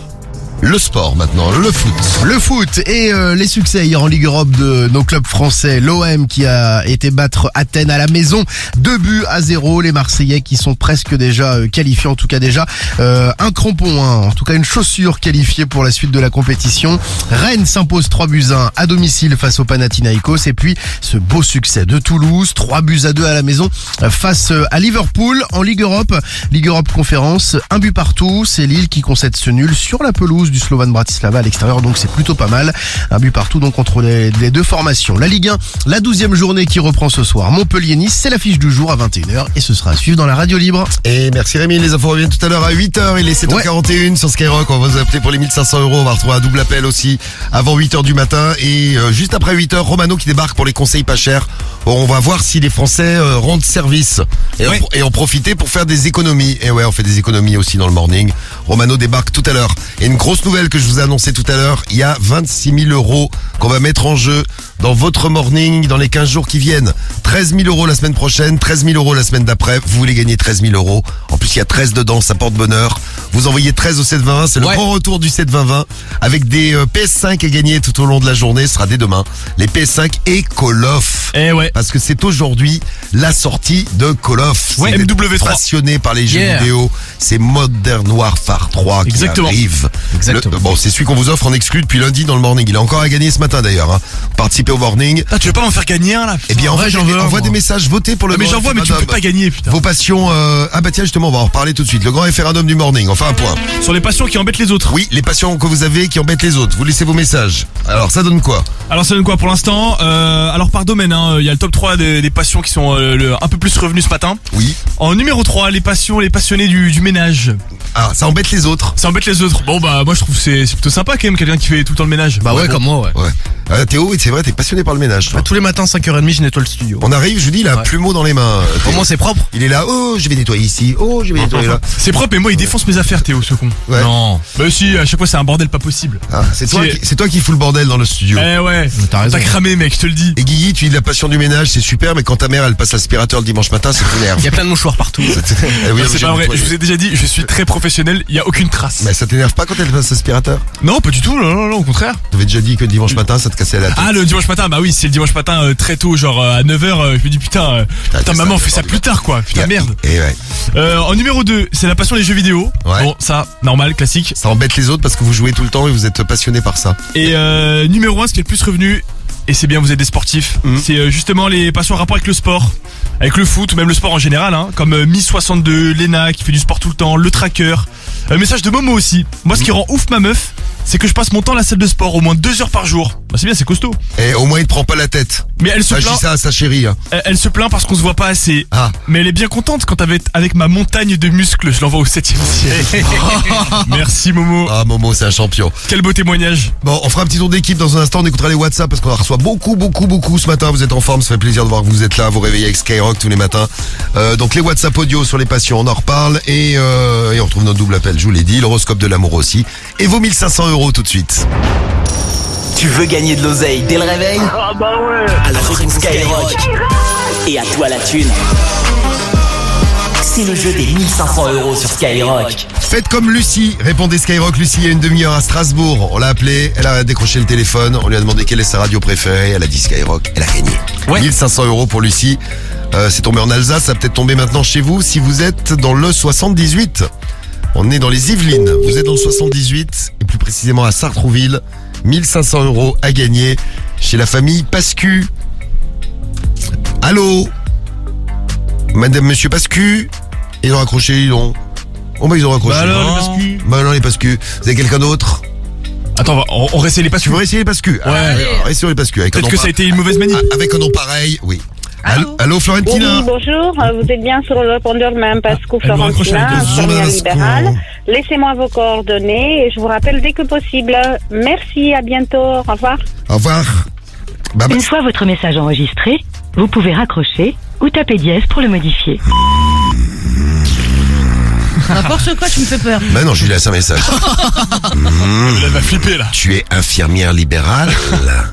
Le sport maintenant, le foot. Le foot et les succès hier en Ligue Europe de nos clubs français. L'OM qui a été battre Athènes à la maison, 2-0. Les Marseillais qui sont presque déjà qualifiés, en tout cas déjà un crampon, en tout cas une chaussure qualifiée pour la suite de la compétition. Rennes s'impose 3-1 à domicile face au Panathinaikos. Et puis ce beau succès de Toulouse, 3-2 à la maison face à Liverpool en Ligue Europe. Ligue Europe Conférence, 1 but partout. C'est Lille qui concède ce nul sur la pelouse du Slovan Bratislava à l'extérieur, donc c'est plutôt pas mal. Un but partout donc entre les deux formations. La Ligue 1, la 12e journée qui reprend ce soir. Montpellier-Nice, c'est l'affiche du jour à 21h et ce sera à suivre dans la radio libre. Et merci Rémi, les infos reviennent tout à l'heure à 8h, il est 7h41 sur Skyrock. On va vous appeler pour les 1500 €, on va retrouver un double appel aussi avant 8h du matin et juste après 8h, Romano qui débarque pour les conseils pas chers. On va voir si les Français rendent service et en profiter pour faire des économies. Et ouais, on fait des économies aussi dans le morning. Romano débarque tout à l'heure. Et une grosse nouvelle que je vous ai annoncée tout à l'heure, il y a 26 000 € qu'on va mettre en jeu dans votre morning dans les 15 jours qui viennent. 13 000 € la semaine prochaine, 13 000 € la semaine d'après. Vous voulez gagner 13 000 €. En plus, il y a 13 dedans, ça porte bonheur. Vous envoyez 13 au 720, c'est le grand retour du 720 avec des PS5 à gagner tout au long de la journée. Ce sera dès demain. Les PS5 et Call of. Parce que c'est aujourd'hui la sortie de Call of. MW3. Passionné par les jeux vidéo. C'est Modern Warfare 3 qui arrive. Exactement. Bon, c'est celui qu'on vous offre en exclu depuis lundi dans le morning. Il est encore à gagner ce matin d'ailleurs. Hein. Participez au morning. Ah, tu veux pas m'en faire gagner un là? Eh bien, envoie des messages, votez pour le mais grand j'envoie, mais tu peux pas gagner, putain. Vos passions. Ah bah tiens, justement, on va en reparler tout de suite. Le grand référendum du morning. Enfin, un point. Sur les passions qui embêtent les autres. Oui, les passions que vous avez qui embêtent les autres. Vous laissez vos messages. Alors, ça donne quoi? Alors, ça donne quoi pour l'instant? Alors, par domaine, hein, il y a le top 3 des passions qui sont un peu plus revenus ce matin. Oui. En numéro 3, les passionnés du ménage. Ah, ça embête les autres. Ça embête les autres. Bon, bah, moi, je trouve que c'est plutôt sympa quand même, quelqu'un qui fait tout le temps le ménage. Bah ouais, comme moi, ouais. Théo, oui, c'est vrai, t'es passionné par le ménage. Toi. Tous les matins, 5h30, je nettoie le studio. On arrive, je vous dis, il a un plumeau dans les mains. Au moins, c'est propre. Il est là, oh, je vais nettoyer ici, oh, je vais nettoyer là. C'est propre, mais moi, il défonce mes affaires, Théo, ce con. Ouais. Non. Bah si, à chaque fois, c'est un bordel pas possible. Ah, c'est toi qui fous le bordel dans le studio. Eh ouais. T'as cramé, mec, je te le dis. Et Guigui, tu dis la passion du ménage, c'est super, mais quand ta mère, elle passe l'aspirateur le dimanche matin, c'est t'énerve. Il y a plein de mouchoirs partout. C'est pas vrai, je vous ai déjà dit, je suis très professionnel, il y a aucune trace. Mais ça t'énerve pas quand elle passe l'aspirateur? Non, pas du tout, non, au contraire. T'avais déjà dit que le dimanche matin, ça te cassait la tête. Ah, le dimanche matin, bah oui, c'est le dimanche matin très tôt, genre à 9h, je me dis putain, maman, fais ça plus tard quoi, putain merde. Et ouais. En numéro 2, c'est la passion des jeux vidéo. Ouais. Bon, ça, normal, classique. Ça embête les autres parce que vous jouez tout le temps et vous êtes passionné par ça. Et numéro 1, ce qui est le plus revenu, et c'est bien, vous êtes des sportifs, c'est justement les passions en rapport avec le sport, avec le foot ou même le sport en général, hein, comme Miss 62, Léna qui fait du sport tout le temps, le tracker, message de Momo aussi. Moi, ce qui rend ouf ma meuf, c'est que je passe mon temps à la salle de sport au moins 2 heures par jour. Bah c'est bien, c'est costaud. Et au moins il te prend pas la tête. Mais elle se plaint. Je dis ça à sa chérie. Hein. Elle se plaint parce qu'on se voit pas assez. Ah. Mais elle est bien contente quand avec ma montagne de muscles, je l'envoie au 7ème ciel. Merci Momo. Ah Momo, c'est un champion. Quel beau témoignage. Bon, on fera un petit tour d'équipe dans un instant, on écoutera les WhatsApp parce qu'on en reçoit beaucoup ce matin. Vous êtes en forme, ça fait plaisir de voir que vous êtes là, vous réveillez avec Skyrock tous les matins. Donc les WhatsApp audio sur les passions, on en reparle et on retrouve notre double appel, je vous l'ai dit, l'horoscope de l'amour aussi. Et vos 1500 € tout de suite. Tu veux gagner de l'oseille dès le réveil? Ah bah ouais. Alors réponds Skyrock. Et à toi la thune. C'est le jeu des 1500 € sur Skyrock. Faites comme Lucie, répondez Skyrock. Lucie, il y a une demi-heure à Strasbourg. On l'a appelée, elle a décroché le téléphone. On lui a demandé quelle est sa radio préférée. Elle a dit Skyrock, elle a gagné. Ouais. 1500 € pour Lucie. C'est tombé en Alsace, ça va peut-être tomber maintenant chez vous si vous êtes dans le 78. On est dans les Yvelines. Vous êtes dans le 78 et plus précisément à Sartrouville. 1500 € à gagner chez la famille Pascu. Allô? Madame, monsieur Pascu? Ils ont raccroché, ils ont... Oh bah ils ont raccroché. Bah alors les Pascu. Bah alors les Pascu. Vous avez quelqu'un d'autre? Attends, on réessaye les Pascu. Tu veux réessayer les Pascu? Ouais. Alors, essayons les Pascu. Peut-être que ça a été une mauvaise manie. Avec un nom pareil, oui. Allô Florentina? Oui, bonjour, vous êtes bien sur le répondeur de Mme Pascou Florentina, infirmière libérale. Laissez-moi vos coordonnées et je vous rappelle dès que possible. Merci, à bientôt, au revoir. Au revoir. Une fois votre message enregistré, vous pouvez raccrocher ou taper dièse pour le modifier. N'importe quoi, tu me fais peur. Bah non, je lui laisse un message. Elle va flipper là. Tu es infirmière libérale?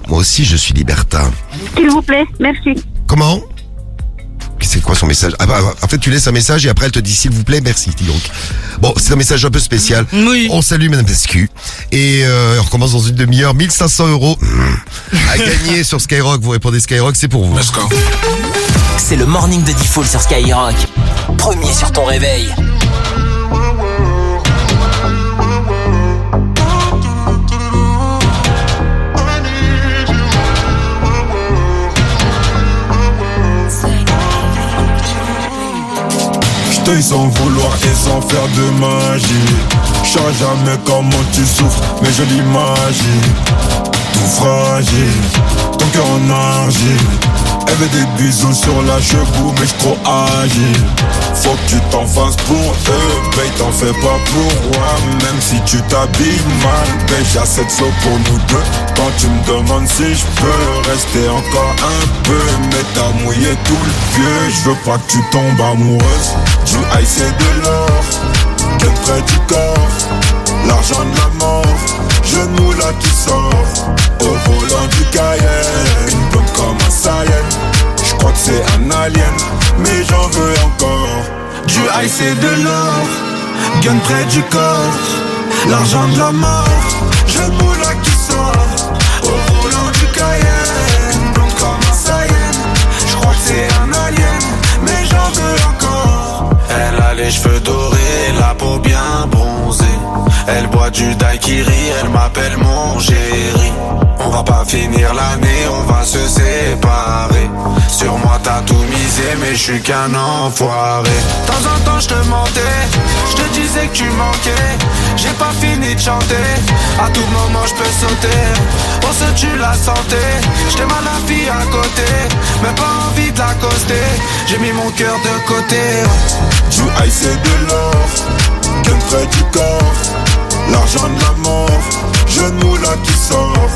Moi aussi, je suis libertin. S'il vous plaît, merci. Comment? C'est quoi son message? Ah bah, en fait, tu laisses un message et après elle te dit s'il vous plaît, merci, dis donc. Bon, c'est un message un peu spécial. Oui. On salue Madame Pascu. Et on recommence dans une demi-heure. 1500 € à gagner sur Skyrock. Vous répondez Skyrock, c'est pour vous. Let's go. C'est le morning de Diffoul sur Skyrock. Premier sur ton réveil. J't'aille sans vouloir et sans faire de magie. J'sais jamais comment tu souffres, mais je l'imagine. Tout fragile, ton cœur en argile. Elle veut des bisous sur la cheveux, mais j'suis trop agile. Faut que tu t'en fasses pour eux, mais t'en fais pas pour moi. Même si tu t'habilles mal, ben j'ai assez de flow pour nous deux. Quand tu me demandes si j'peux rester encore un peu, mais t'as mouillé tout le vieux. J'veux pas que tu tombes amoureuse du ice et de l'or, qu'elle près du corps, l'argent de la mort. Genou là qui sort, au volant du Cayenne. Une bombe comme un Saiyan, j'crois que c'est un alien, mais j'en veux encore. Du ice et de l'or, gun près du corps, l'argent de la mort. Genou là qui sort, au volant du Cayenne. Une bombe comme un Saiyan, j'crois que c'est un alien, mais j'en veux encore. Elle a les cheveux dorés, la peau bien bronzée. Elle boit du daiquiri, elle m'appelle mon chéri. On va pas finir l'année, on va se séparer. Sur moi t'as tout misé, mais je suis qu'un enfoiré. De temps en temps je te mentais, je te disais que tu manquais. J'ai pas fini de chanter, à tout moment je peux sauter. On se tue la santé, j't'aime à la fille à côté, mais pas envie de l'accoster. J'ai mis mon cœur de côté. Du ice et de l'or, gun près du corps. L'argent de la mort, jeune moula qui sort.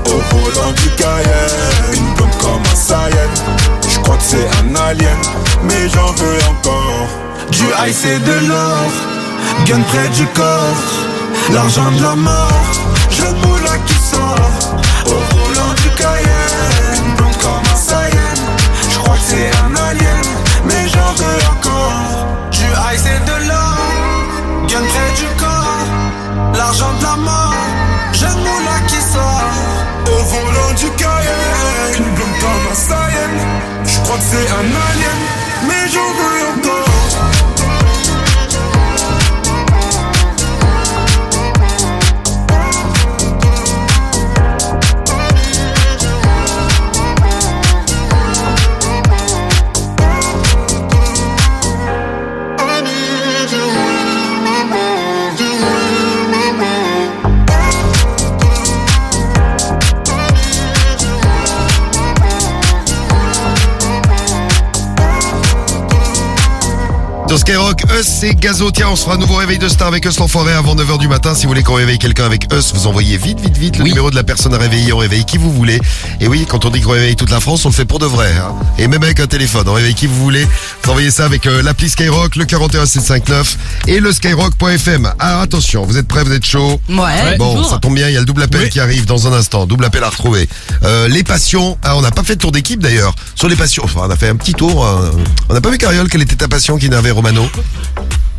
Au volant du Cayenne, une blonde comme un Saiyan. J'crois que c'est un alien, mais j'en veux encore. Du ice et de l'or, gun près du corps. L'argent de la mort, jeune moula qui sort. Au volant du Cayenne, une blonde comme un Saiyan. J'crois que c'est un alien, mais j'en veux encore. Du ice et de l'or, gun près du corps. L'argent de la mort, jeune moula qui sort. Au volant du Cayenne, une blonde comme un Saiyan. J'crois que c'est un alien, mais j'en veux encore. Sur Skyrock, Us et Gazo. Tiens, on se fera un nouveau réveil de star avec Us l'enfoiré avant 9h du matin. Si vous voulez qu'on réveille quelqu'un avec Us, vous envoyez vite le numéro de la personne à réveiller. On réveille qui vous voulez. Et oui, quand on dit qu'on réveille toute la France, on le fait pour de vrai. Hein. Et même avec un téléphone, on réveille qui vous voulez. Vous envoyez ça avec l'appli Skyrock, le 41759 et le skyrock.fm. Alors attention, vous êtes prêts, vous êtes chaud? Ouais. Bon, toujours. ça tombe bien, il y a le double appel qui arrive dans un instant. Double appel à retrouver. Les passions. Ah, on n'a pas fait de tour d'équipe d'ailleurs. Sur les passions, enfin, on a fait un petit tour. On n'a pas vu, Cariole, quelle était ta passion qui n'avait Romano?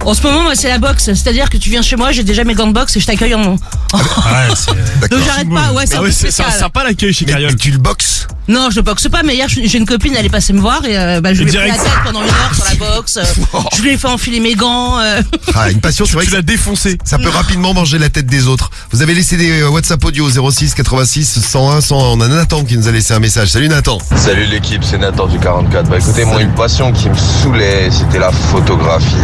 En ce moment, moi, c'est la boxe. C'est-à-dire que tu viens chez moi, j'ai déjà mes gants de boxe et je t'accueille en nom. Donc j'arrête pas, ouais, c'est un peu c'est spécial. sympa l'accueil chez Cariole. Mais tu le boxes? Non, je ne boxe pas, mais hier, j'ai une copine, elle est passée me voir et je lui ai pris la tête pendant 1 heure sur la boxe. Je lui ai fait enfiler mes gants. Ah, une passion, c'est vrai. Tu l'as défoncé. Ça peut rapidement manger la tête des autres. Vous avez laissé des WhatsApp audio 06 86 101 101. On a Nathan qui nous a laissé un message. Salut Nathan. Salut l'équipe, c'est Nathan du 44. Bah écoutez, moi une passion qui me saoulait, c'était la photographie.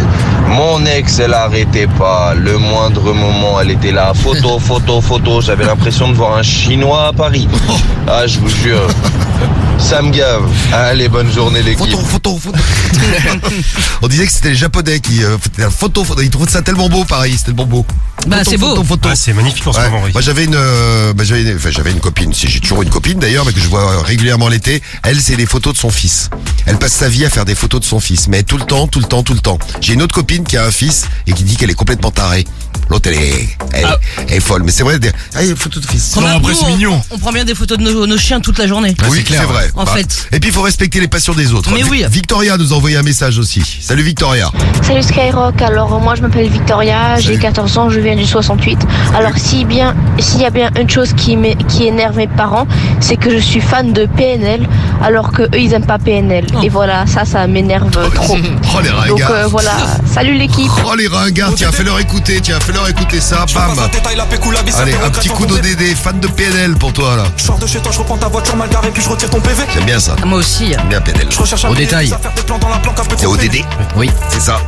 Mon ex, elle arrêtait pas. Le moindre moment, elle était là. Photo, photo, photo. J'avais l'impression de voir un Chinois à Paris. Ah, je vous jure. Ça me gave. Allez, bonne journée l'équipe. Photo. On disait que c'était les Japonais qui faisaient la photo. Ils trouvaient ça tellement beau, Paris. C'était tellement beau. Bah, c'est beau. Photo. Ah, c'est magnifique en ce moment, oui. Moi, j'avais une copine. J'ai toujours une copine d'ailleurs, mais que je vois régulièrement l'été. Elle, c'est les photos de son fils. Elle passe sa vie à faire des photos de son fils, mais tout le temps. J'ai une autre copine qui a un fils et qui dit qu'elle est complètement tarée. L'autre, elle est folle. Mais c'est vrai, il y a une photo de fils. Après, c'est mignon. On prend bien des photos de nos chiens toute la journée. Oui, c'est vrai. En fait. Et puis, il faut respecter les passions des autres. Mais oui. Victoria nous a envoyé un message aussi. Salut Victoria. Salut Skyrock, alors moi je m'appelle Victoria, j'ai 14 ans, je viens du 68. Alors s'il y a bien une chose qui énerve mes parents, c'est que je suis fan de PNL, alors que eux ils aiment pas PNL. Et voilà, ça m'énerve trop. Oh les ringards. Donc voilà, salut l'équipe. Oh les ringards, tiens, fais-leur écouter ça, bam. Allez, un petit coup d'ODD, fan de PNL pour toi là. Je sors de chez toi, je reprends ta voiture mal garée, puis je retire ton PV. J'aime bien ça. Moi aussi. J'aime bien PNL. Au détail. C'est ODD. Oui. C'est ça.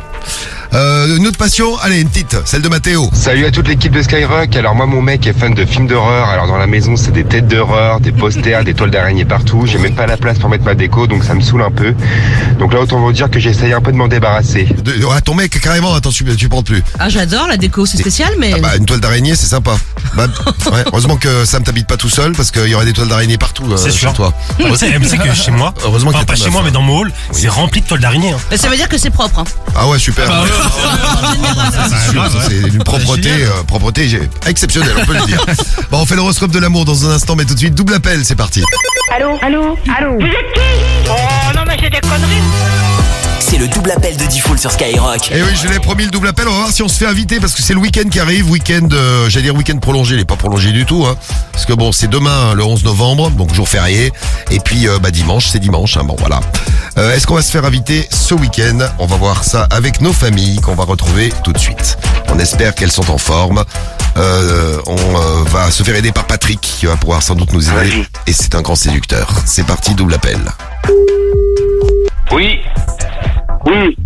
Une autre passion, allez, une petite, celle de Mathéo. Salut à toute l'équipe de Skyrock. Alors moi, mon mec est fan de films d'horreur. Alors dans la maison, c'est des têtes d'horreur, des posters, des toiles d'araignée partout. J'ai même pas la place pour mettre ma déco, donc ça me saoule un peu. Donc là, autant vous dire que j'essaye un peu de m'en débarrasser. Ton mec, carrément, attends, tu prends plus. Ah, j'adore la déco, c'est spécial, mais... Ah bah, une toile d'araignée, c'est sympa. Bah, ouais, heureusement que Sam t'habite pas tout seul, parce qu'il y aurait des toiles d'araignée partout c'est sûr. chez toi. Tu sais que chez moi, heureusement enfin, pas chez moi, mais dans mon hall, c'est rempli de toiles d'araignée. Hein. Ça veut dire que c'est propre. Hein. Ah ouais, super. C'est une propreté exceptionnelle, on peut le dire. Bon, on fait l'horoscope de l'amour dans un instant, mais tout de suite, double appel, c'est parti. Allô. Vous êtes qui? Oh non mais c'est des conneries. C'est le double appel de Diffoul sur Skyrock. Et oui, je l'ai promis, le double appel. On va voir si on se fait inviter parce que c'est le week-end qui arrive. Week-end prolongé. Il n'est pas prolongé du tout. Hein, parce que bon, c'est demain, le 11 novembre, donc jour férié. Et puis dimanche, c'est dimanche. Hein, bon, voilà. Est-ce qu'on va se faire inviter ce week-end? On va voir ça avec nos familles qu'on va retrouver tout de suite. On espère qu'elles sont en forme. On va se faire aider par Patrick qui va pouvoir sans doute nous aider. Et c'est un grand séducteur. C'est parti, double appel. Oui. Oui.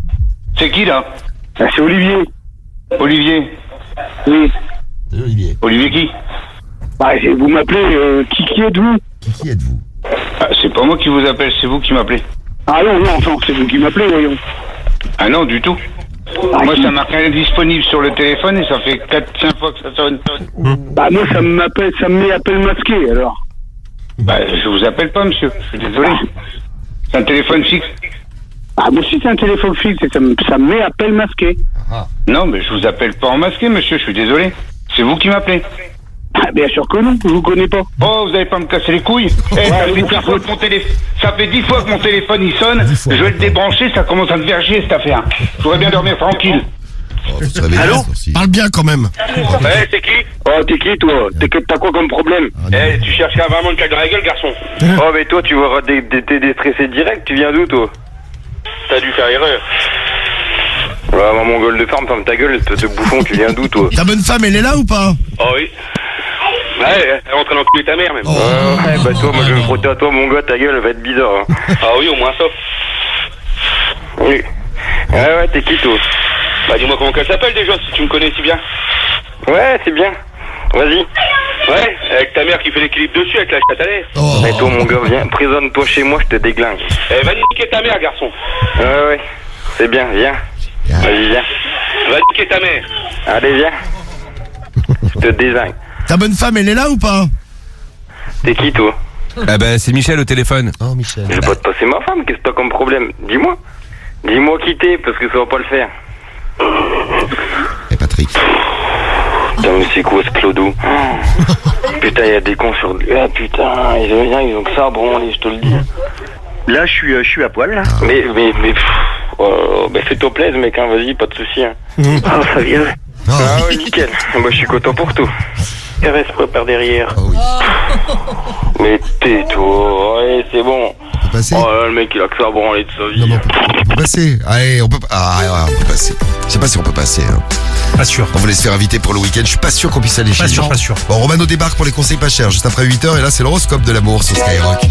C'est qui là? C'est Olivier. Olivier. Oui. C'est Olivier. Olivier qui? Bah, vous m'appelez, qui êtes-vous? Qui êtes-vous? Ah, c'est pas moi qui vous appelle, c'est vous qui m'appelez. Ah non, enfin, c'est vous qui m'appelez, voyons. Ah non, du tout. Moi, ça marque indisponible sur le téléphone et ça fait 4-5 fois que ça sonne. Bah, moi, ça me met appel masqué, alors. Bah, je vous appelle pas, monsieur. Je suis désolé. C'est un téléphone fixe. Ah, moi aussi, c'est un téléphone fixe et ça me met appel masqué. Non, mais je vous appelle pas en masqué, monsieur, je suis désolé. C'est vous qui m'appelez. Ah, bien sûr que non, je vous connais pas. Oh, vous allez pas me casser les couilles. Ça fait 10 fois que mon téléphone il sonne, je vais le débrancher, ça commence à me verger cette affaire. Je voudrais bien dormir tranquille. Allô? Parle bien quand même. C'est qui? Oh, t'es qui, toi? T'as quoi comme problème? Tu cherches à vraiment le cac dans la gueule, garçon. Oh, mais toi, tu vas t'es déstressé direct, tu viens d'où, toi? T'as dû faire erreur. Ouais, mon gueule de ferme, ferme ta gueule, ce bouffon, tu viens d'où, toi? Ta bonne femme, elle est là ou pas? Oh oui. Ouais, elle est en train d'enculer ta mère, même. Ouais, bah toi, moi, je vais me frotter à toi, mon gars, ta gueule, elle va être bizarre. Hein. Ah oui, au moins ça. Oui. Ouais, t'es qui, toi? Bah, dis-moi comment qu'elle s'appelle, déjà, si tu me connais si bien. Ouais, c'est bien. Vas-y. Ouais, avec ta mère qui fait l'équilibre dessus, avec la chatte à l'air. Et toi, mon gars, viens, présente-toi chez moi, je te déglingue. Eh, va niquer ta mère, garçon. Ouais, c'est bien, viens. Vas-y, viens. Va niquer ta mère. Allez, viens. Je te désingue. Ta bonne femme, elle est là ou pas? T'es qui, toi? Ah ben, c'est Michel au téléphone. Oh, Michel. Je vais pas te passer ma femme, qu'est-ce que t'as comme problème? Dis-moi. Dis-moi qui t'es, parce que ça va pas le faire. Et Patrick. Putain, mais c'est quoi ce clodo? Putain, il y a des cons sur... Ah putain, ils ont que ça à branler, je te le dis. Là, je suis à poil, là. Mais fais-toi plaisir, mec, hein, vas-y, pas de soucis. Hein. Ah, ça vient. Ah ouais, nickel. Moi, je suis content pour tout. Caresse-moi par derrière. Oh oui. Mais tais-toi, ouais, c'est bon. On peut passer? Oh là, le mec, il a que ça à branler de sa vie. Non, on peut passer. Allez, on peut passer. Je sais pas si on peut passer. Hein. Pas sûr. On voulait se faire inviter pour le week-end. Je suis pas sûr qu'on puisse aller chez Pas les sûr, gens. pas sûr. Bon, Romano débarque pour les conseils pas chers juste après 8h et là c'est l'horoscope de l'amour sur Skyrock.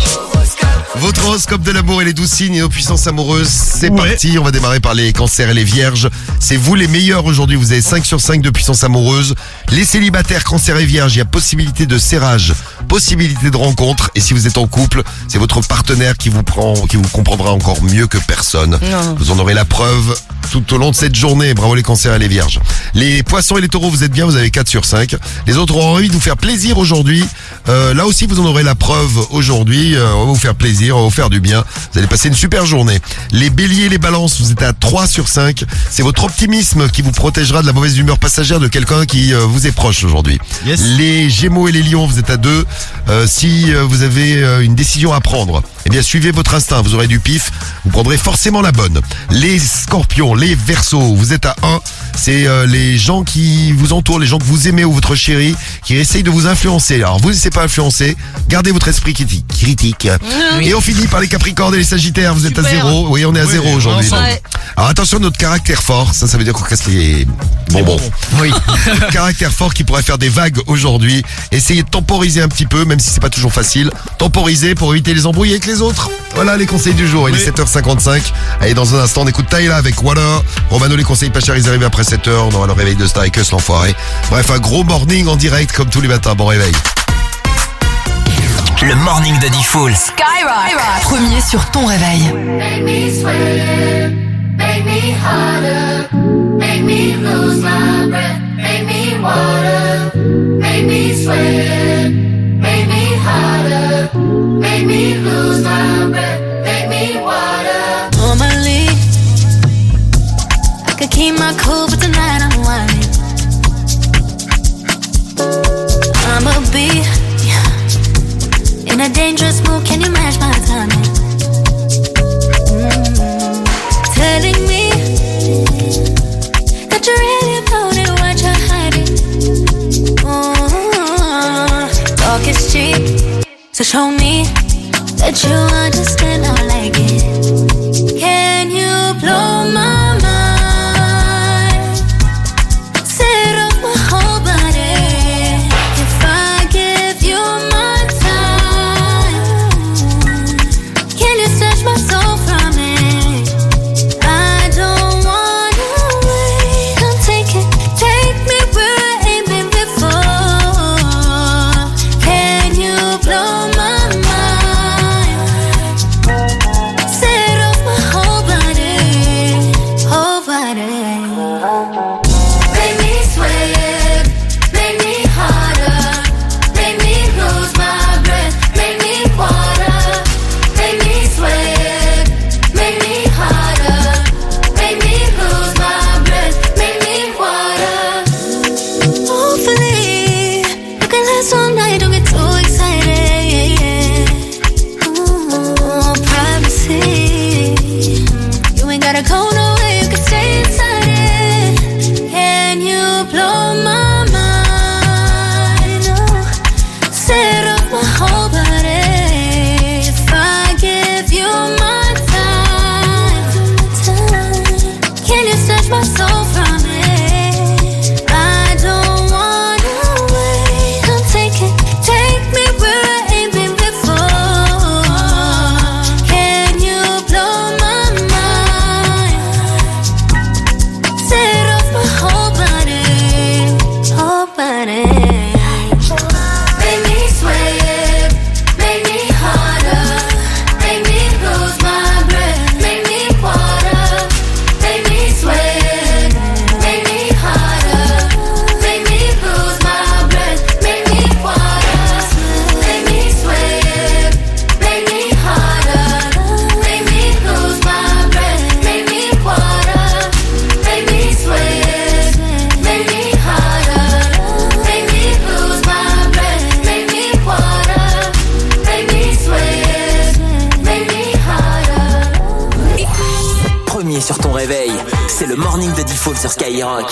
Votre horoscope de l'amour et les 12 signes et nos puissances amoureuses, c'est parti. On va démarrer par les cancers et les vierges. C'est vous les meilleurs aujourd'hui. Vous avez 5 sur 5 de puissance amoureuse. Les célibataires, cancers et vierges, il y a possibilité de serrage, possibilité de rencontre. Et si vous êtes en couple, c'est votre partenaire qui vous comprendra encore mieux que personne. Non. Vous en aurez la preuve tout au long de cette journée. Bravo les cancers et les vierges. Les poissons et les taureaux, vous êtes bien, vous avez 4 sur 5. Les autres ont envie de vous faire plaisir aujourd'hui. Là aussi, vous en aurez la preuve aujourd'hui. On va vous faire plaisir, on va vous faire du bien. Vous allez passer une super journée. Les béliers et les balances, vous êtes à 3 sur 5. C'est votre optimisme qui vous protégera de la mauvaise humeur passagère de quelqu'un qui vous est proche aujourd'hui. Yes. Les gémeaux et les lions, vous êtes à 2. Si vous avez une décision à prendre, eh bien suivez votre instinct, vous aurez du pif, vous prendrez forcément la bonne. Les scorpions, les verseaux, vous êtes à 1. C'est les gens qui vous entourent, les gens que vous aimez ou votre chérie qui essayent de vous influencer. Alors vous ne laissez pas influencer, gardez votre esprit critique. Et on finit par les capricornes et les sagittaires, vous êtes à 0. Oui, on est à 0 aujourd'hui. Ouais. Alors attention, notre caractère fort, ça veut dire qu'on casse les bonbons. Oui. Notre caractère fort qui pourrait faire des vagues aujourd'hui. Essayez de temporiser un petit peu, même si c'est pas toujours facile. Temporiser pour éviter les embrouilles avec les autres. Voilà les conseils du jour. Il est 7h55. Allez, dans un instant, on écoute Tyla avec Water. Romano, les conseils pas chers, ils arrivent après 7h. On aura le réveil de Starikers, l'enfoiré. Bref, un gros morning en direct comme tous les matins. Bon réveil. Le morning de Diffoul. Skyrock, premier sur ton réveil. Make me sweat, make me harder, make me lose my breath, make me water, make me sweat, make me harder, make me lose my breath, make me water. Normally, I could keep my cool, but tonight I'm whining. I'ma be in a dangerous mood, can you match my timing? Telling me that you really about it, what you're hiding. Talk is cheap, so show me that you understand how I like it. Can you blow my mind? Set off my whole body. snatch my soul from it. I don't wanna wait. Come take me where I ain't been before. Can you blow my mind? Set off my whole body, whole body. Make me sweat, make me harder, make me lose my breath, make me water, make me sweat, make me harder, make me lose my breath, make me water, make me sweat, make me harder, make me lose my breath, make me water, make me sweat, make me harder, make me lose my breath, make me water, make me sweat, make me harder. Premier sur ton réveil, c'est le morning de Default sur Skyrock.